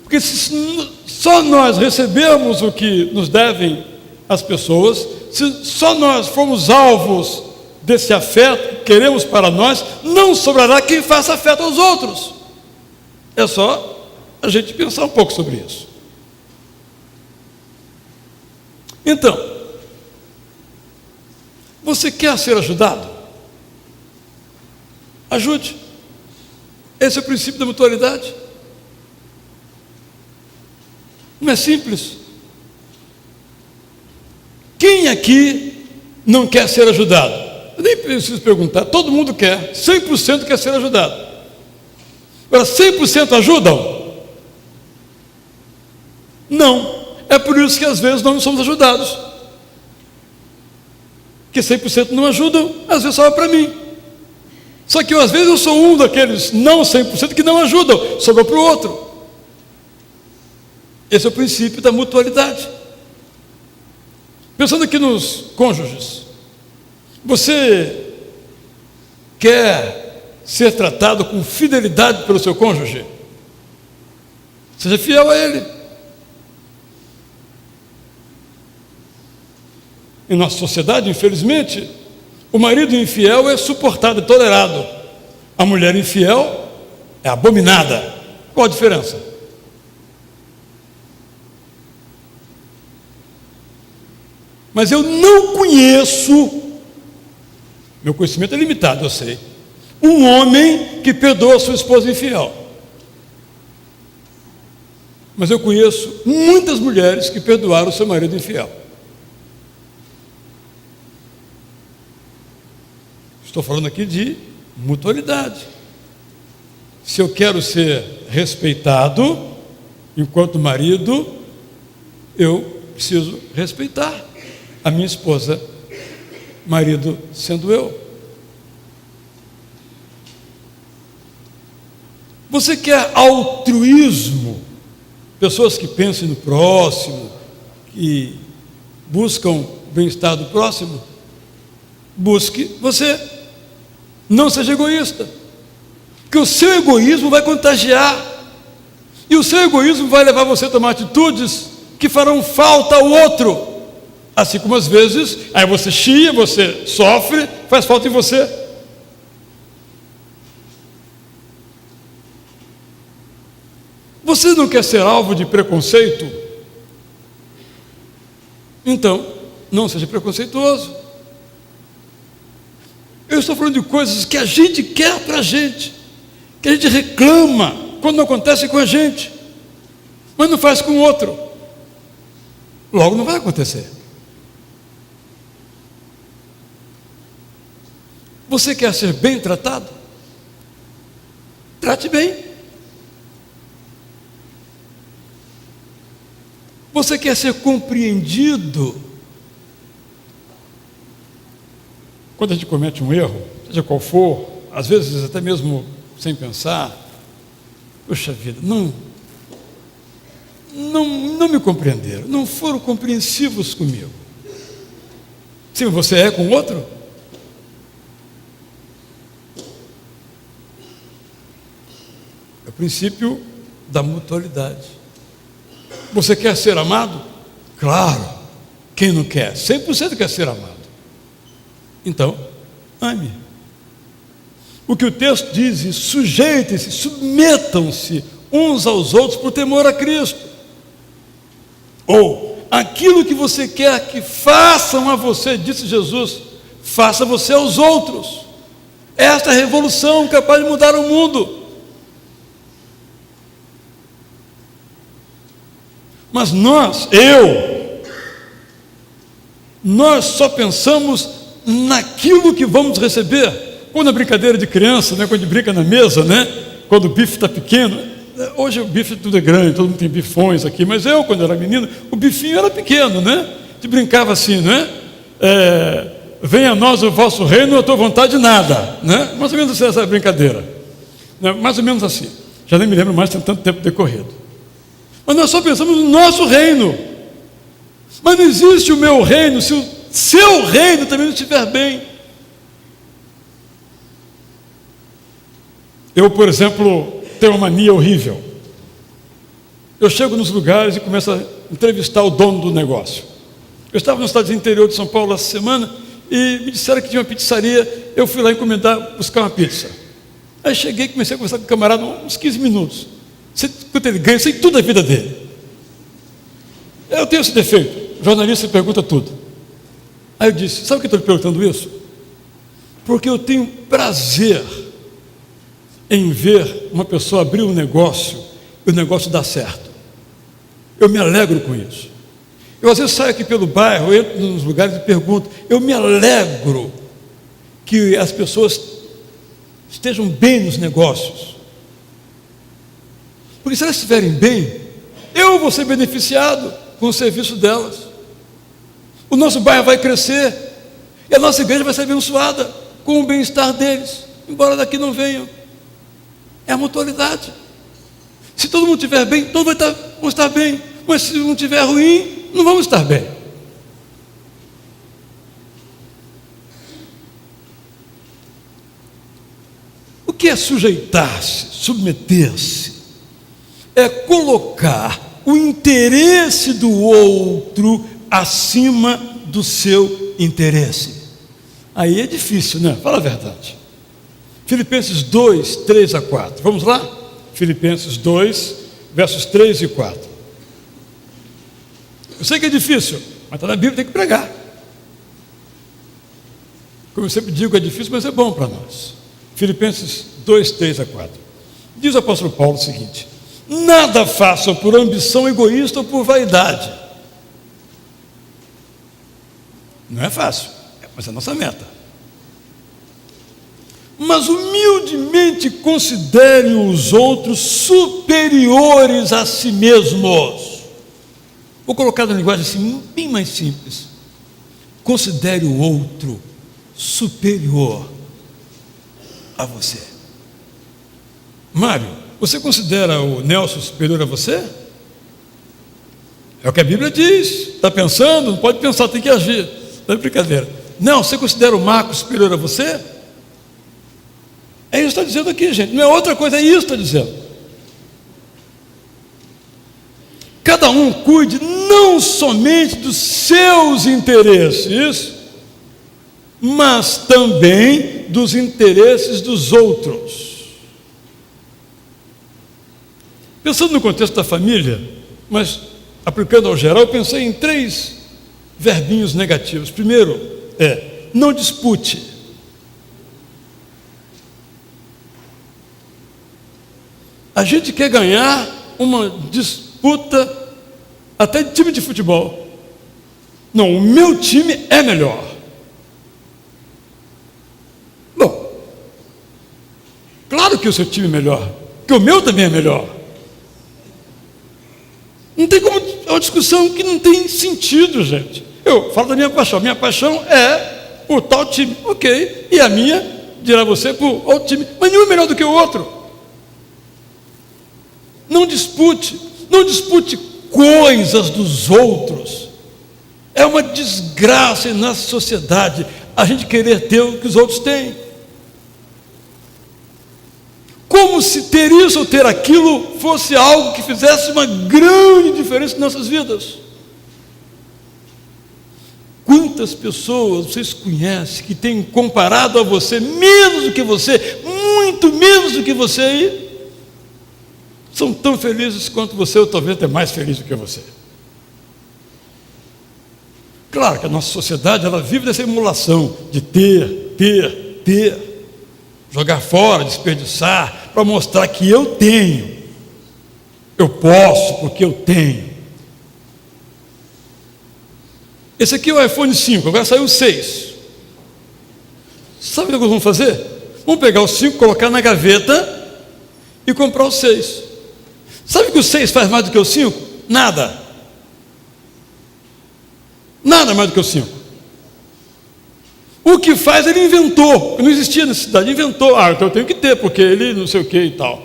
Porque se só nós recebermos o que nos devem as pessoas, se só nós formos alvos desse afeto que queremos para nós, não sobrará quem faça afeto aos outros. É só a gente pensar um pouco sobre isso. Então, você quer ser ajudado? Ajude. Esse é o princípio da mutualidade. Não é simples? Quem aqui não quer ser ajudado? Eu nem preciso perguntar, todo mundo quer, 100% quer ser ajudado. Agora, 100% ajudam? Não. É por isso que às vezes nós não somos ajudados. Que 100% não ajudam, às vezes sobra para mim. Só que às vezes eu sou um daqueles não 100% que não ajudam, sobra para o outro. Esse é o princípio da mutualidade. Pensando aqui nos cônjuges, você quer ser tratado com fidelidade pelo seu cônjuge? Seja fiel a ele. Em nossa sociedade, infelizmente, o marido infiel é suportado e tolerado. A mulher infiel é abominada. Qual a diferença? Mas eu não conheço, meu conhecimento é limitado, eu sei, um homem que perdoa a sua esposa infiel. Mas eu conheço muitas mulheres que perdoaram o seu marido infiel. Estou falando aqui de mutualidade. Se eu quero ser respeitado enquanto marido, eu preciso respeitar a minha esposa, marido sendo eu. Você quer altruísmo? Pessoas que pensem no próximo, que buscam o bem-estar do próximo? Busque você. Não seja egoísta. Porque o seu egoísmo vai contagiar. E o seu egoísmo vai levar você a tomar atitudes que farão falta ao outro. Assim como às vezes, aí você chia, você sofre, faz falta em você. Você não quer ser alvo de preconceito? Então, não seja preconceituoso. Eu estou falando de coisas que a gente quer para a gente, que a gente reclama quando não acontece com a gente, mas não faz com o outro. Logo não vai acontecer. Você quer ser bem tratado? Trate bem. Você quer ser compreendido? Quando a gente comete um erro, seja qual for, às vezes até mesmo sem pensar, puxa vida, não me compreenderam, não foram compreensivos comigo. Sim, você é com o outro? É o princípio da mutualidade. Você quer ser amado? Claro, quem não quer? 100% quer ser amado. Então, ame. O que o texto diz, sujeitem-se, submetam-se uns aos outros por temor a Cristo. Ou, aquilo que você quer que façam a você, disse Jesus, faça você aos outros. Esta é a revolução capaz de mudar o mundo. Mas nós só pensamos naquilo que vamos receber. Quando a brincadeira de criança, né, quando a gente brinca na mesa, né, quando o bife está pequeno, hoje o bife tudo é grande, todo mundo tem bifões aqui, mas eu, quando era menino, o bifinho era pequeno, né? A gente brincava assim, né? Venha a nós o vosso reino, a tua vontade nada, né? Mais ou menos assim, essa brincadeira, né? Mais ou menos assim. Já nem me lembro mais, tem tanto tempo decorrido. Mas nós só pensamos no nosso reino. Mas não existe o meu reino se o seu reino também não estiver bem. Eu, por exemplo, tenho uma mania horrível. Eu chego nos lugares e começo a entrevistar o dono do negócio. Eu estava no estado interior de São Paulo essa semana e me disseram que tinha uma pizzaria. Eu fui lá encomendar, buscar uma pizza. Aí cheguei e comecei a conversar com o camarada uns 15 minutos. Quanto ele ganha, sei tudo da vida dele. Eu tenho esse defeito, o jornalista pergunta tudo. Aí eu disse, sabe por que estou lhe perguntando isso? Porque eu tenho prazer em ver uma pessoa abrir um negócio e o negócio dar certo. Eu me alegro com isso. Eu às vezes saio aqui pelo bairro, entro nos lugares e pergunto, eu me alegro que as pessoas estejam bem nos negócios. Porque se elas estiverem bem, eu vou ser beneficiado com o serviço delas. O nosso bairro vai crescer e a nossa igreja vai ser abençoada com o bem-estar deles, embora daqui não venham. É a mutualidade. Se todo mundo estiver bem, todos vão estar bem. Mas se não estiver ruim, não vamos estar bem. O que é sujeitar-se, submeter-se? É colocar o interesse do outro acima do seu interesse. Aí é difícil, né? Fala a verdade. Filipenses 2, 3 a 4. Vamos lá? Filipenses 2, versos 3 e 4. Eu sei que é difícil, mas está na Bíblia, tem que pregar. Como eu sempre digo, é difícil, mas é bom para nós. Filipenses 2, 3 a 4. Diz o apóstolo Paulo o seguinte: nada façam por ambição egoísta ou por vaidade. Não é fácil, mas é a nossa meta. mas humildemente considerem os outros superiores a si mesmos. Vou colocar na linguagem assim, bem mais simples. Considere o outro superior a você. Mário, você considera o Nelson superior a você? É o que a Bíblia diz. Está pensando? Não pode pensar, tem que agir. Não é brincadeira. Não, você considera o Marcos superior a você? É isso que está dizendo aqui, gente. Não é outra coisa, é isso que está dizendo. Cada um cuide não somente dos seus interesses, mas também dos interesses dos outros. Pensando no contexto da família, mas aplicando ao geral, eu pensei em 3 verbinhos negativos. Primeiro não dispute. A gente quer ganhar uma disputa até de time de futebol. Não, o meu time é melhor. Bom, claro que o seu time é melhor, porque o meu também é melhor. Não tem como, é uma discussão que não tem sentido, gente. Eu falo da minha paixão é por tal time, ok, e a minha, dirá você, por outro time, mas nenhum é melhor do que o outro. Não dispute coisas dos outros. É uma desgraça na sociedade a gente querer ter o que os outros têm. Como se ter isso ou ter aquilo fosse algo que fizesse uma grande diferença em nossas vidas. Quantas pessoas vocês conhecem que têm comparado a você menos do que você, muito menos do que você, e são tão felizes quanto você, ou talvez até mais felizes do que você. Claro que a nossa sociedade, ela vive dessa emulação de ter, jogar fora, desperdiçar, para mostrar que eu tenho, eu posso porque eu tenho. Esse aqui é o iPhone 5, agora saiu o 6. Sabe o que nós vamos fazer? Vamos pegar o 5, colocar na gaveta e comprar o 6. Sabe que o 6 faz mais do que o 5? Nada. Nada mais do que o 5. O que faz, ele inventou. Não existia necessidade, inventou. Então eu tenho que ter, porque ele não sei o que e tal.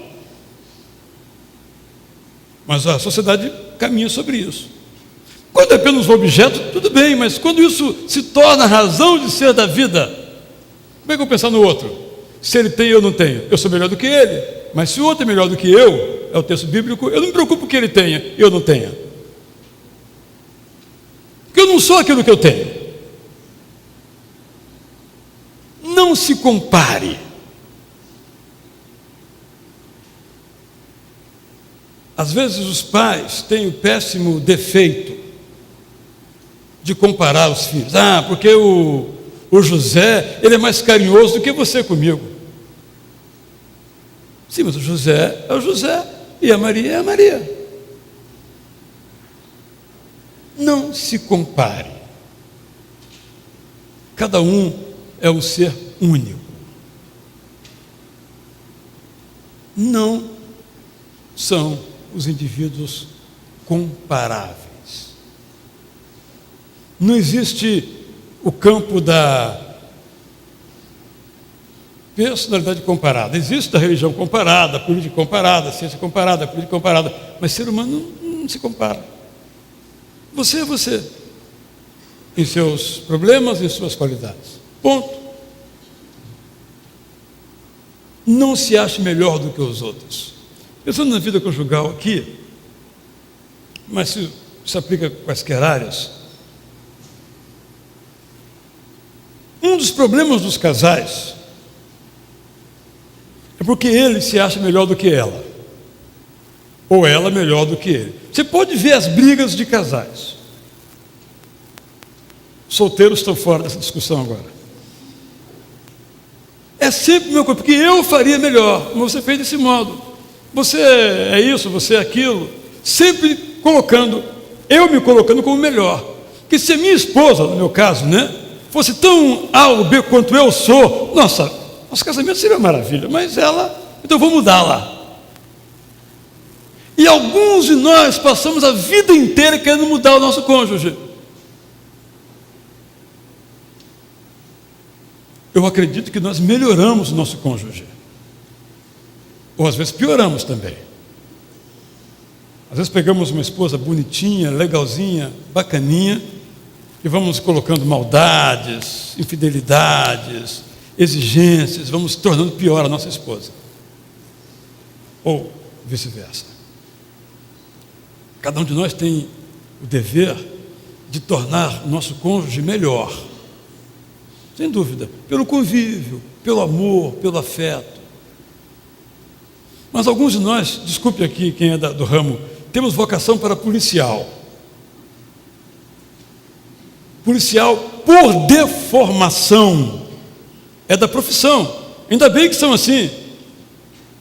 Mas a sociedade caminha sobre isso. Quando é apenas um objeto, tudo bem, mas quando isso se torna a razão de ser da vida, como é que eu vou pensar no outro? Se ele tem, eu não tenho. Eu sou melhor do que ele, mas se o outro é melhor do que eu, é o texto bíblico, eu não me preocupo que ele tenha e eu não tenha. Porque eu não sou aquilo que eu tenho. Não se compare. Às vezes os pais têm o péssimo defeito de comparar os filhos. Porque o José, ele é mais carinhoso do que você comigo. Sim, mas o José é o José e a Maria é a Maria. Não se compare. Cada um é um ser único. Não são os indivíduos comparáveis. Não existe o campo da personalidade comparada. Existe a religião comparada, a política comparada, a ciência comparada, a política comparada, mas ser humano não se compara. Você é você, em seus problemas e em suas qualidades. Ponto. Não se ache melhor do que os outros. Pensando na vida conjugal aqui, mas se aplica a quaisquer áreas, um dos problemas dos casais é porque ele se acha melhor do que ela, ou ela melhor do que ele. Você pode ver as brigas de casais. Solteiros estão fora dessa discussão agora. É sempre meu corpo, porque eu faria melhor, mas você fez desse modo. Você é isso, você é aquilo, sempre colocando, eu me colocando como melhor. Porque se a minha esposa, no meu caso, fosse tão A ou B quanto eu sou, nossa, Nosso casamento seria uma maravilha, mas então eu vou mudá-la. E alguns de nós passamos a vida inteira querendo mudar o nosso cônjuge. Eu acredito que nós melhoramos o nosso cônjuge. Ou às vezes pioramos também. Às vezes pegamos uma esposa bonitinha, legalzinha, bacaninha, e vamos colocando maldades, infidelidades, exigências, vamos tornando pior a nossa esposa. Ou vice-versa. Cada um de nós tem o dever de tornar o nosso cônjuge melhor. Sem dúvida, pelo convívio, pelo amor, pelo afeto. Mas alguns de nós, desculpe aqui quem é do ramo, temos vocação para policial. Policial por deformação. É da profissão. Ainda bem que são assim.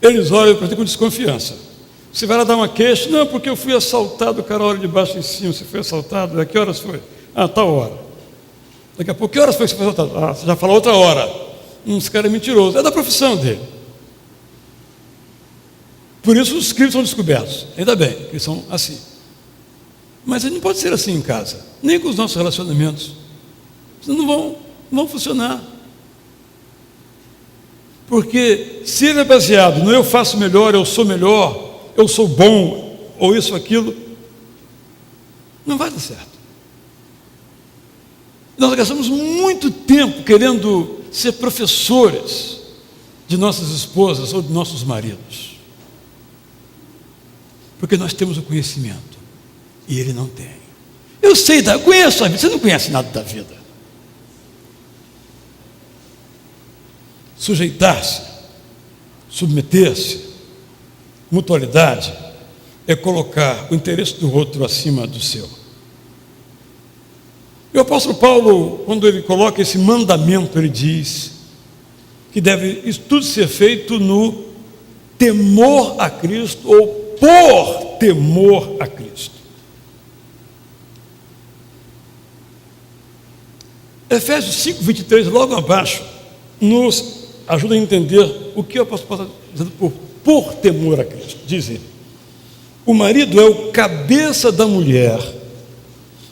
Eles olham para ti com desconfiança. Você vai lá dar uma queixa, não, porque eu fui assaltado, o cara olha de baixo em cima, você foi assaltado, a que horas foi? Tal hora. Daqui a pouco, que horas foi que você foi assaltado? Você já falou outra hora. Esse cara é mentiroso, é da profissão dele. Por isso os crimes são descobertos, ainda bem, que eles são assim. Mas ele não pode ser assim em casa, nem com os nossos relacionamentos. Senão não vão funcionar. Porque se ele é baseado no eu faço melhor, eu sou bom, ou isso, aquilo, não vai dar certo. Nós gastamos muito tempo querendo ser professores de nossas esposas ou de nossos maridos. Porque nós temos o conhecimento e ele não tem. Eu conheço a vida, você não conhece nada da vida. Sujeitar-se, submeter-se, mutualidade, é colocar o interesse do outro acima do seu. E o apóstolo Paulo, quando ele coloca esse mandamento, ele diz que deve isso tudo ser feito no temor a Cristo, ou por temor a Cristo. Efésios 5:23, logo abaixo, nos ajuda a entender o que o apóstolo Paulo está dizendo por temor a Cristo. Diz ele: o marido é o cabeça da mulher,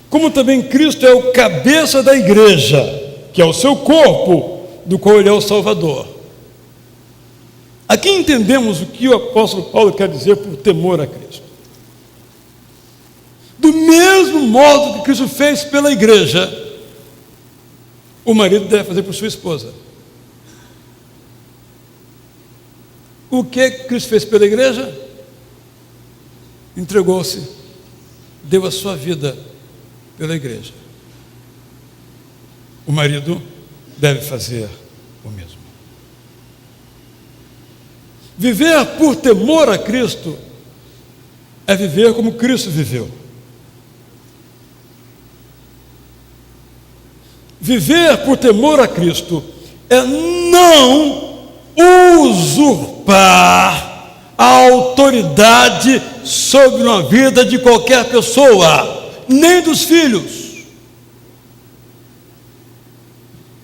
como também Cristo é o cabeça da igreja, que é o seu corpo, do qual ele é o Salvador. Aqui entendemos o que o apóstolo Paulo quer dizer por temor a Cristo. Do mesmo modo que Cristo fez pela igreja, o marido deve fazer por sua esposa. O que Cristo fez pela igreja? Entregou-se, deu a sua vida pela igreja. O marido deve fazer o mesmo. Viver por temor a Cristo é viver como Cristo viveu. Viver por temor a Cristo é não usurpar a autoridade sobre uma vida de qualquer pessoa, nem dos filhos,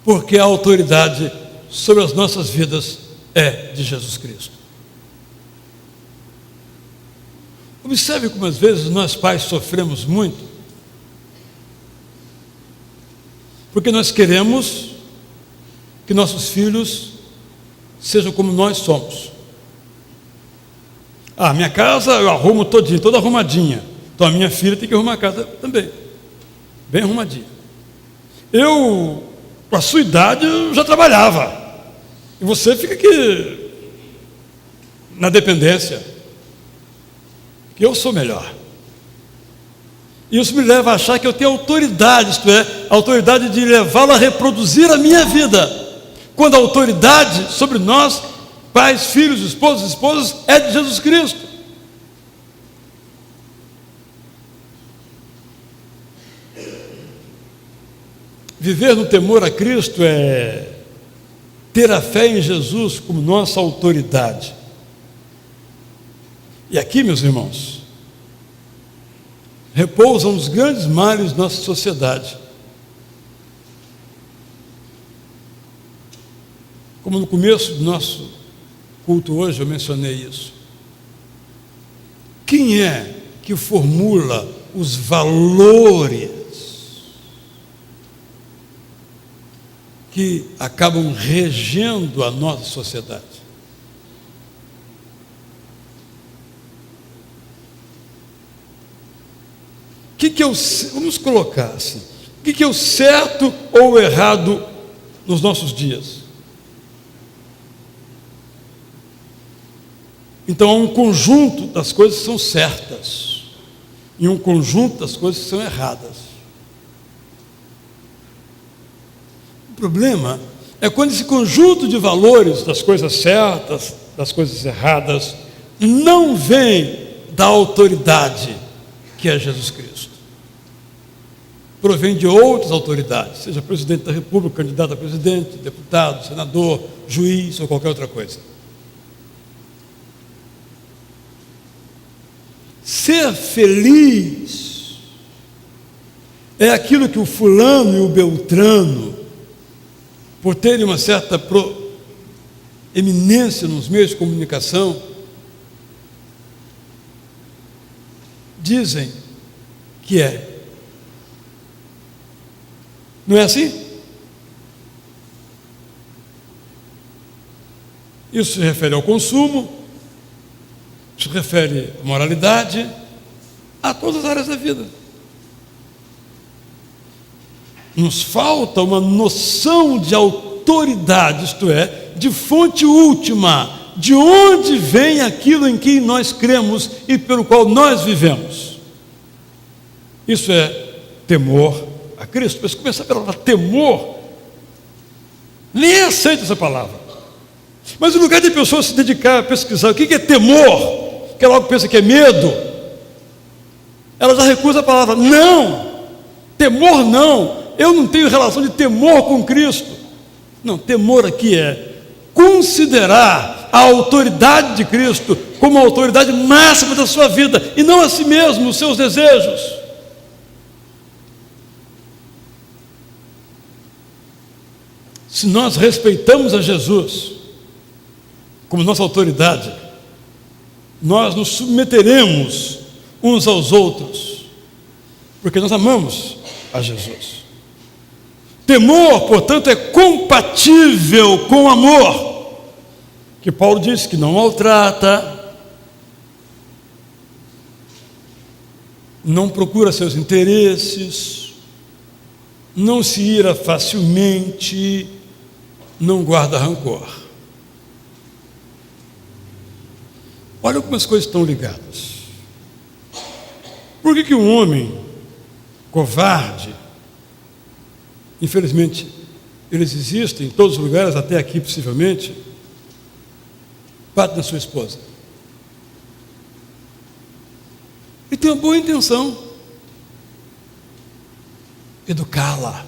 porque a autoridade sobre as nossas vidas é de Jesus Cristo. Observe como às vezes nós pais sofremos muito, porque nós queremos que nossos filhos sejam como nós somos. Minha casa eu arrumo todinha, toda arrumadinha. Então a minha filha tem que arrumar a casa também, bem arrumadinha. Eu, com a sua idade, eu já trabalhava. E você fica aqui na dependência, que eu sou melhor. E isso me leva a achar que eu tenho autoridade, isto é, a autoridade de levá-la a reproduzir a minha vida, quando a autoridade sobre nós, pais, filhos, esposas, é de Jesus Cristo. Viver no temor a Cristo é ter a fé em Jesus como nossa autoridade. E aqui, meus irmãos, repousam os grandes males da nossa sociedade. Como no começo do nosso culto hoje eu mencionei isso. Quem é que formula os valores que acabam regendo a nossa sociedade? Vamos colocar assim, o que é o certo ou o errado nos nossos dias? Então há um conjunto das coisas que são certas e um conjunto das coisas que são erradas. O problema é quando esse conjunto de valores das coisas certas, das coisas erradas, não vem da autoridade que é Jesus Cristo. Provém de outras autoridades, seja presidente da República, candidato a presidente, deputado, senador, juiz ou qualquer outra coisa. Ser feliz é aquilo que o fulano e o beltrano, por terem uma certa eminência nos meios de comunicação, dizem que é. Não é assim? Isso se refere ao consumo, se refere à moralidade, a todas as áreas da vida. Nos falta uma noção de autoridade, isto é, de fonte última, de onde vem aquilo em que nós cremos e pelo qual nós vivemos. Isso é temor a Cristo. Mas começar pela palavra temor, nem aceita essa palavra. Mas no lugar de a pessoa se dedicar a pesquisar o que é temor, que ela logo pensa que é medo, ela já recusa a palavra. Não, temor não, eu não tenho relação de temor com Cristo. Não, temor aqui é considerar a autoridade de Cristo como a autoridade máxima da sua vida, e não a si mesmo, os seus desejos. Se nós respeitamos a Jesus como nossa autoridade, nós nos submeteremos uns aos outros, porque nós amamos a Jesus. Temor, portanto, é compatível com amor, que Paulo diz que não maltrata, não procura seus interesses, não se ira facilmente, não guarda rancor. Olha como as coisas estão ligadas. Por que um homem covarde, infelizmente eles existem em todos os lugares, até aqui possivelmente, bate na sua esposa? Ele tem uma boa intenção, educá-la.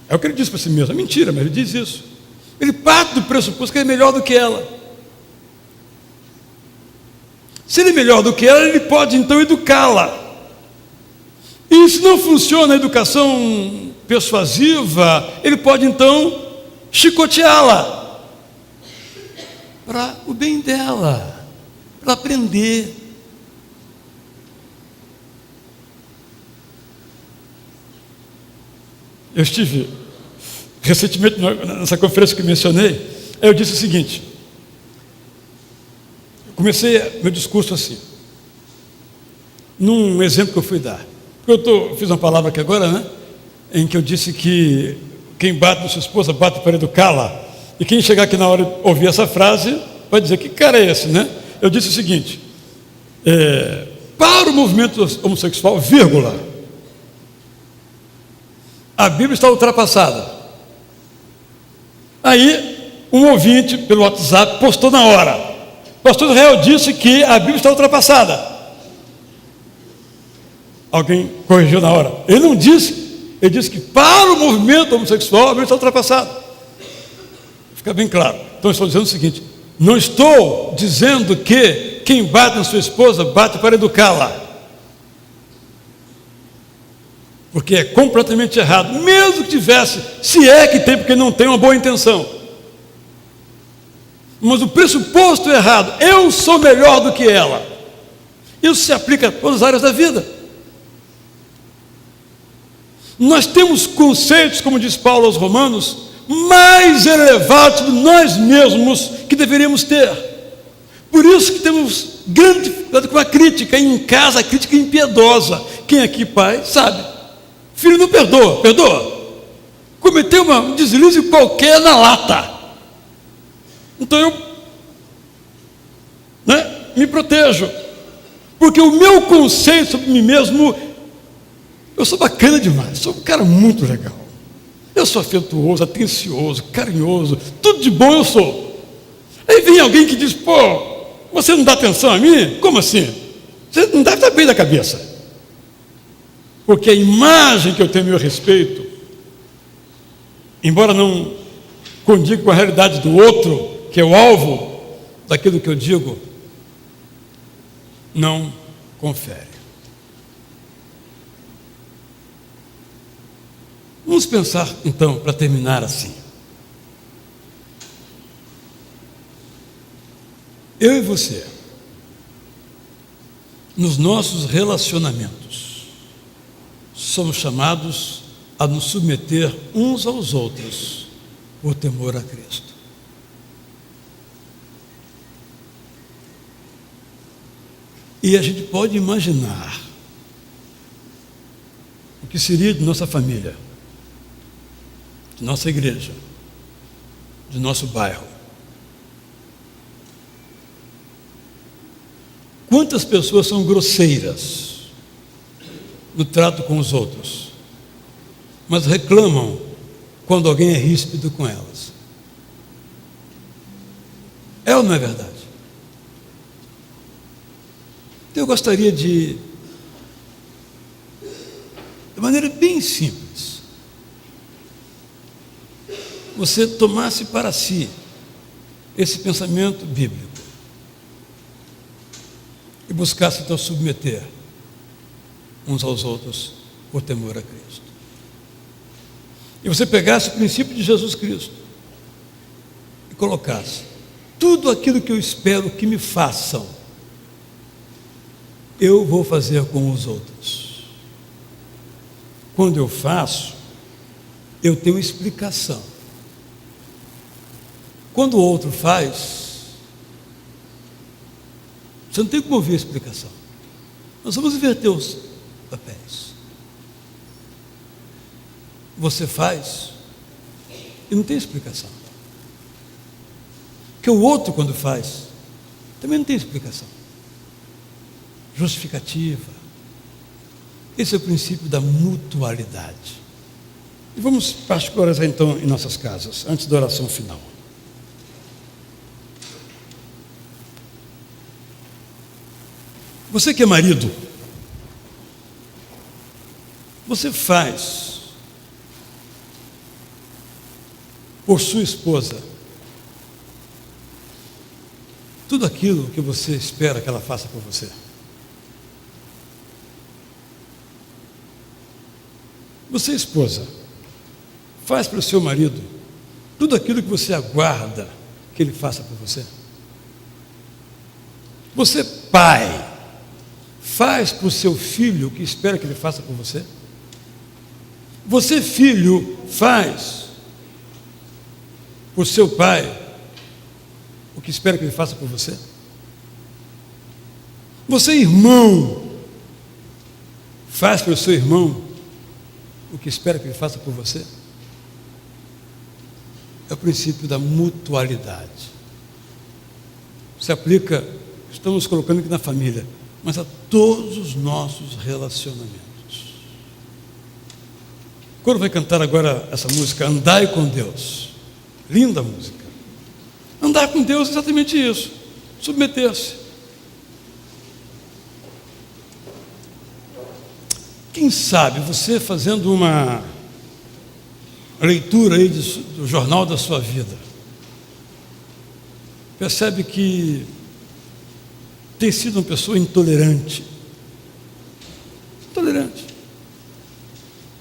É o que ele diz para si mesmo. É mentira, mas ele diz isso. Ele parte do pressuposto que ele é melhor do que ela. Se ele é melhor do que ela, ele pode então educá-la. E se não funciona a educação persuasiva, ele pode então chicoteá-la para o bem dela, para aprender. Eu estive recentemente nessa conferência que mencionei, eu disse o seguinte, comecei meu discurso assim, num exemplo que eu fui dar. Porque eu fiz uma palavra aqui agora, né? Em que eu disse que quem bate na sua esposa bate para educá-la. E quem chegar aqui na hora de ouvir essa frase vai dizer, que cara é esse, né? Eu disse o seguinte, para o movimento homossexual, vírgula, a Bíblia está ultrapassada. Aí, um ouvinte pelo WhatsApp postou na hora, o pastor Israel disse que a Bíblia está ultrapassada. Alguém corrigiu na hora. Ele não disse, ele disse que para o movimento homossexual a Bíblia está ultrapassada. Fica bem claro. Então eu estou dizendo o seguinte, não estou dizendo que quem bate na sua esposa bate para educá-la. Porque é completamente errado, mesmo que tivesse, se é que tem, porque não tem uma boa intenção. Mas o pressuposto é errado, eu sou melhor do que ela. Isso se aplica a todas as áreas da vida. Nós temos conceitos, como diz Paulo aos Romanos, mais elevados de nós mesmos que deveríamos ter. Por isso que temos grande dificuldade com a crítica, e em casa a crítica é impiedosa. Quem aqui, pai, sabe? Filho não perdoa, perdoa. Cometeu um deslize qualquer na lata. Então eu me protejo. Porque o meu conceito sobre mim mesmo, eu sou bacana demais, sou um cara muito legal. Eu sou afetuoso, atencioso, carinhoso, tudo de bom eu sou. Aí vem alguém que diz, pô, você não dá atenção a mim? Como assim? Você não deve estar bem da cabeça. Porque a imagem que eu tenho a meu respeito, embora não condiga com a realidade do outro, que é o alvo daquilo que eu digo, não confere. Vamos pensar, então, para terminar assim. Eu e você, nos nossos relacionamentos, somos chamados a nos submeter uns aos outros por temor a Cristo. E a gente pode imaginar o que seria de nossa família, de nossa igreja, de nosso bairro. Quantas pessoas são grosseiras no trato com os outros, mas reclamam quando alguém é ríspido com elas? É ou não é verdade? Eu gostaria de maneira bem simples, você tomasse para si esse pensamento bíblico e buscasse então submeter uns aos outros por temor a Cristo. E você pegasse o princípio de Jesus Cristo e colocasse tudo aquilo que eu espero que me façam, eu vou fazer com os outros. Quando eu faço, eu tenho explicação. Quando o outro faz, você não tem como ouvir a explicação. Nós vamos inverter os papéis. Você faz e não tem explicação. Porque o outro, quando faz, também não tem explicação, justificativa. Esse é o princípio da mutualidade. E vamos particularizar então em nossas casas, antes da oração final. Você que é marido, você faz por sua esposa tudo aquilo que você espera que ela faça por você? Você, esposa, faz para o seu marido tudo aquilo que você aguarda que ele faça por você? Você, pai, faz para o seu filho o que espera que ele faça por você? Você, filho, faz para o seu pai o que espera que ele faça por você? Você, irmão, faz para o seu irmão o que espera que ele faça por você? É o princípio da mutualidade. Se aplica, estamos colocando aqui na família, mas a todos os nossos relacionamentos. Quando vai cantar agora essa música, Andai com Deus, linda música. Andar com Deus é exatamente isso, submeter-se. Quem sabe você fazendo uma leitura aí do jornal da sua vida, percebe que tem sido uma pessoa intolerante.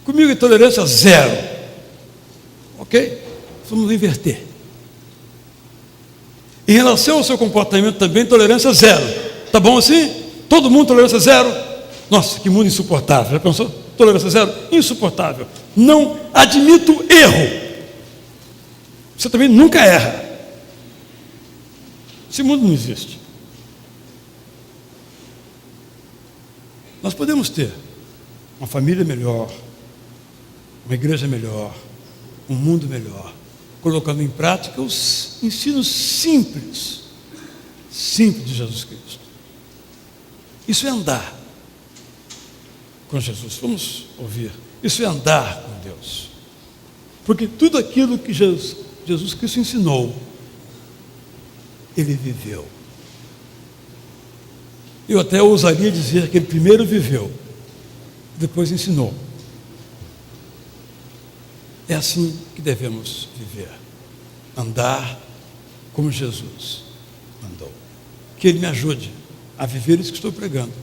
Comigo, intolerância zero. Ok? Vamos inverter. Em relação ao seu comportamento também, tolerância zero. Tá bom assim? Todo mundo tolerância zero? Nossa, que mundo insuportável. Já pensou? Tolerância zero? Insuportável. Não admito erro. Você também nunca erra. Esse mundo não existe. Nós podemos ter uma família melhor, uma igreja melhor, um mundo melhor, colocando em prática os ensinos simples de Jesus Cristo. Isso é andar com Jesus. Vamos ouvir. Isso é andar com Deus. Porque tudo aquilo que Jesus Cristo ensinou, Ele viveu. Eu até ousaria dizer que Ele primeiro viveu, depois ensinou. É assim que devemos viver. Andar como Jesus andou. Que Ele me ajude a viver isso que estou pregando.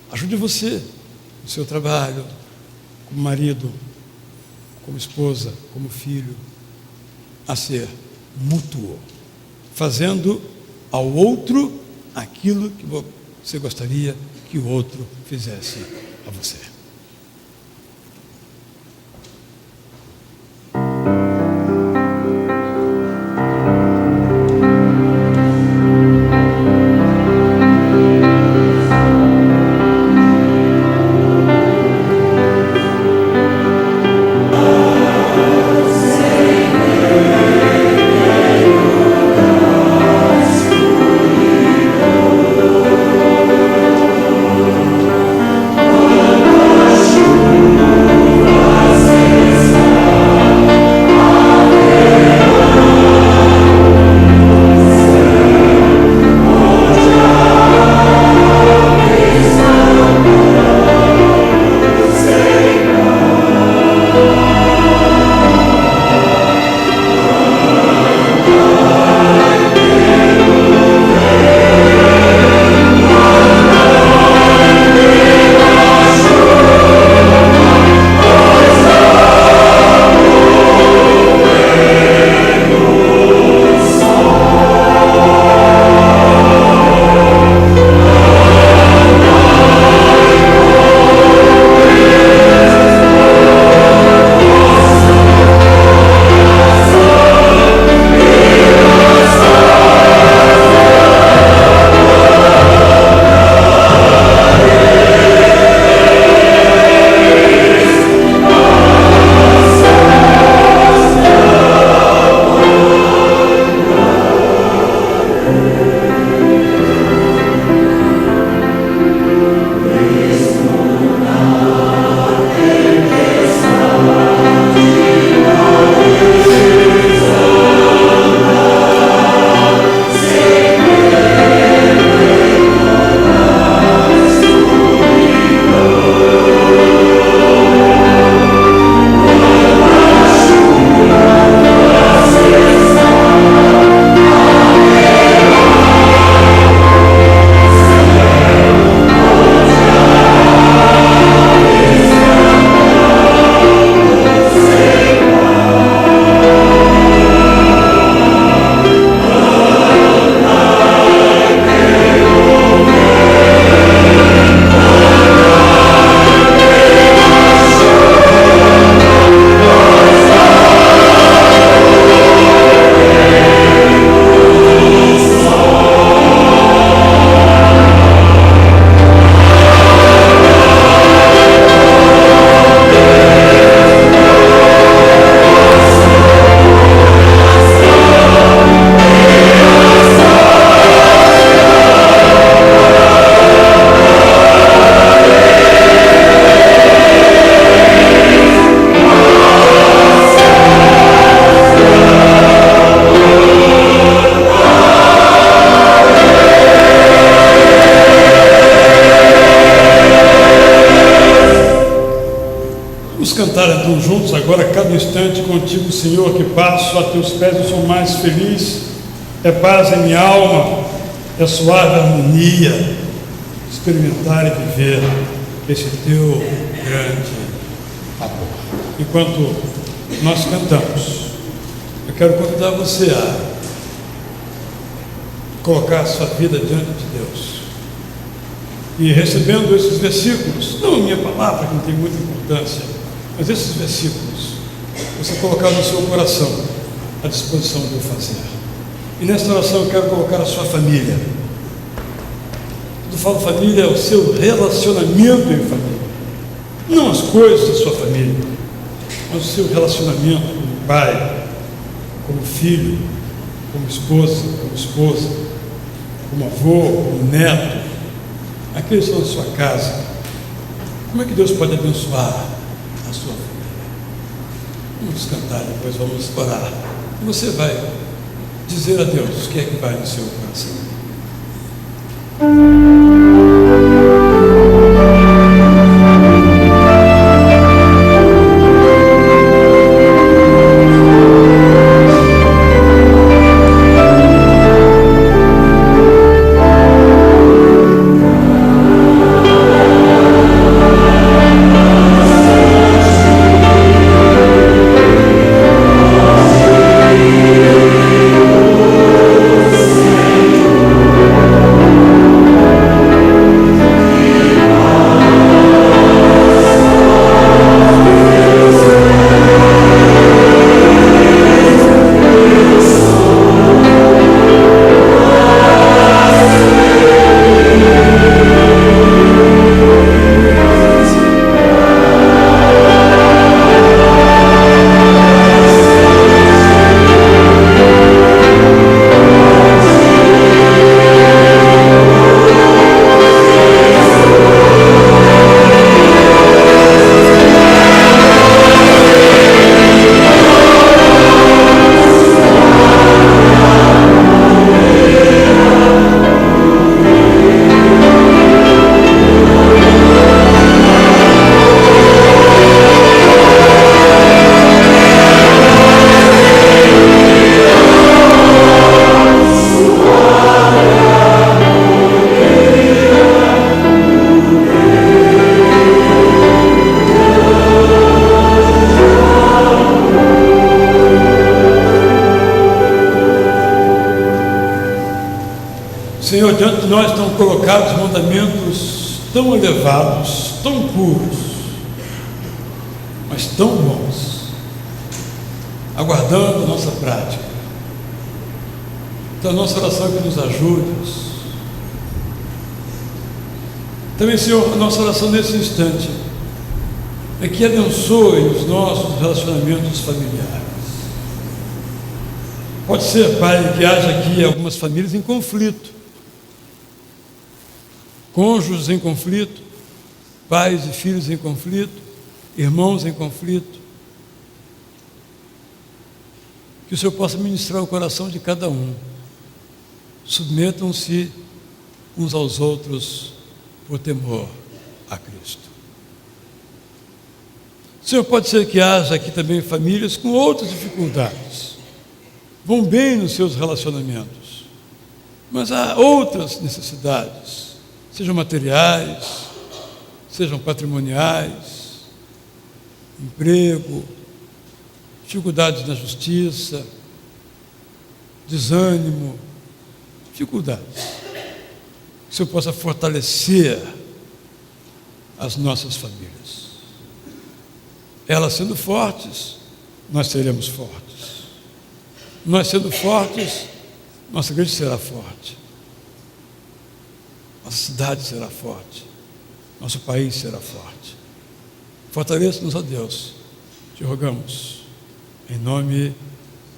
Ajude você no seu trabalho, como marido, como esposa, como filho, a ser mútuo, fazendo ao outro aquilo que você gostaria que o outro fizesse a você. cantar então juntos agora, cada instante contigo, Senhor, que passo a teus pés, eu sou mais feliz, é paz em minha alma, é suave harmonia, experimentar e viver esse teu grande enquanto nós cantamos, eu quero convidar você a colocar a sua vida diante de Deus. E recebendo esses versículos, não a minha palavra, que não tem muita importância, mas esses versículos, você colocar no seu coração à disposição de eu fazer. E nesta oração eu quero colocar a sua família. Quando eu falo família, é o seu relacionamento em família. Não as coisas da sua família, mas o seu relacionamento como pai, como filho, como esposa, como avô, como neto, aqueles que estão na sua casa. Como é que Deus pode abençoar a sua família? Vamos cantar, depois vamos orar. E você vai dizer a Deus o que é que vai no seu coração. Senhor, diante de nós estão colocados mandamentos tão elevados, tão puros, mas tão bons, aguardando a nossa prática. Então, a nossa oração é que nos ajude. Também, Senhor, a nossa oração nesse instante é que abençoe os nossos relacionamentos familiares. Pode ser, Pai, que haja aqui algumas famílias em conflito, cônjuges em conflito, pais e filhos em conflito, irmãos em conflito. Que o Senhor possa ministrar o coração de cada um. Submetam-se uns aos outros por temor a Cristo. Senhor, pode ser que haja aqui também famílias com outras dificuldades, vão bem nos seus relacionamentos, mas há outras necessidades, sejam materiais, sejam patrimoniais, emprego, dificuldades na justiça, desânimo, dificuldades. Que o Senhor possa fortalecer as nossas famílias. Elas sendo fortes, nós seremos fortes. Nós sendo fortes, nossa igreja será forte. Nossa cidade será forte. Nosso país será forte. Fortaleça-nos, ó Deus. Te rogamos, em nome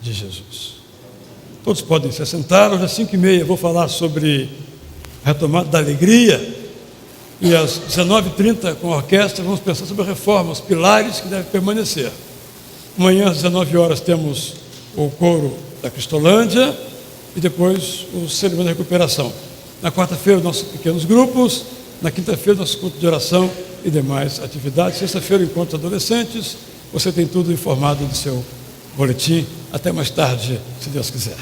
de Jesus. Todos podem se assentar. Hoje às 5h30 vou falar sobre a retomada da alegria. E às 19h30, com a orquestra, vamos pensar sobre a reforma, os pilares que devem permanecer. Amanhã às 19h temos o coro da Cristolândia e depois o cerimônia de recuperação. Na quarta-feira, nossos pequenos grupos. Na quinta-feira, nosso culto de oração e demais atividades. Sexta-feira, encontro de adolescentes. Você tem tudo informado no seu boletim. Até mais tarde, se Deus quiser.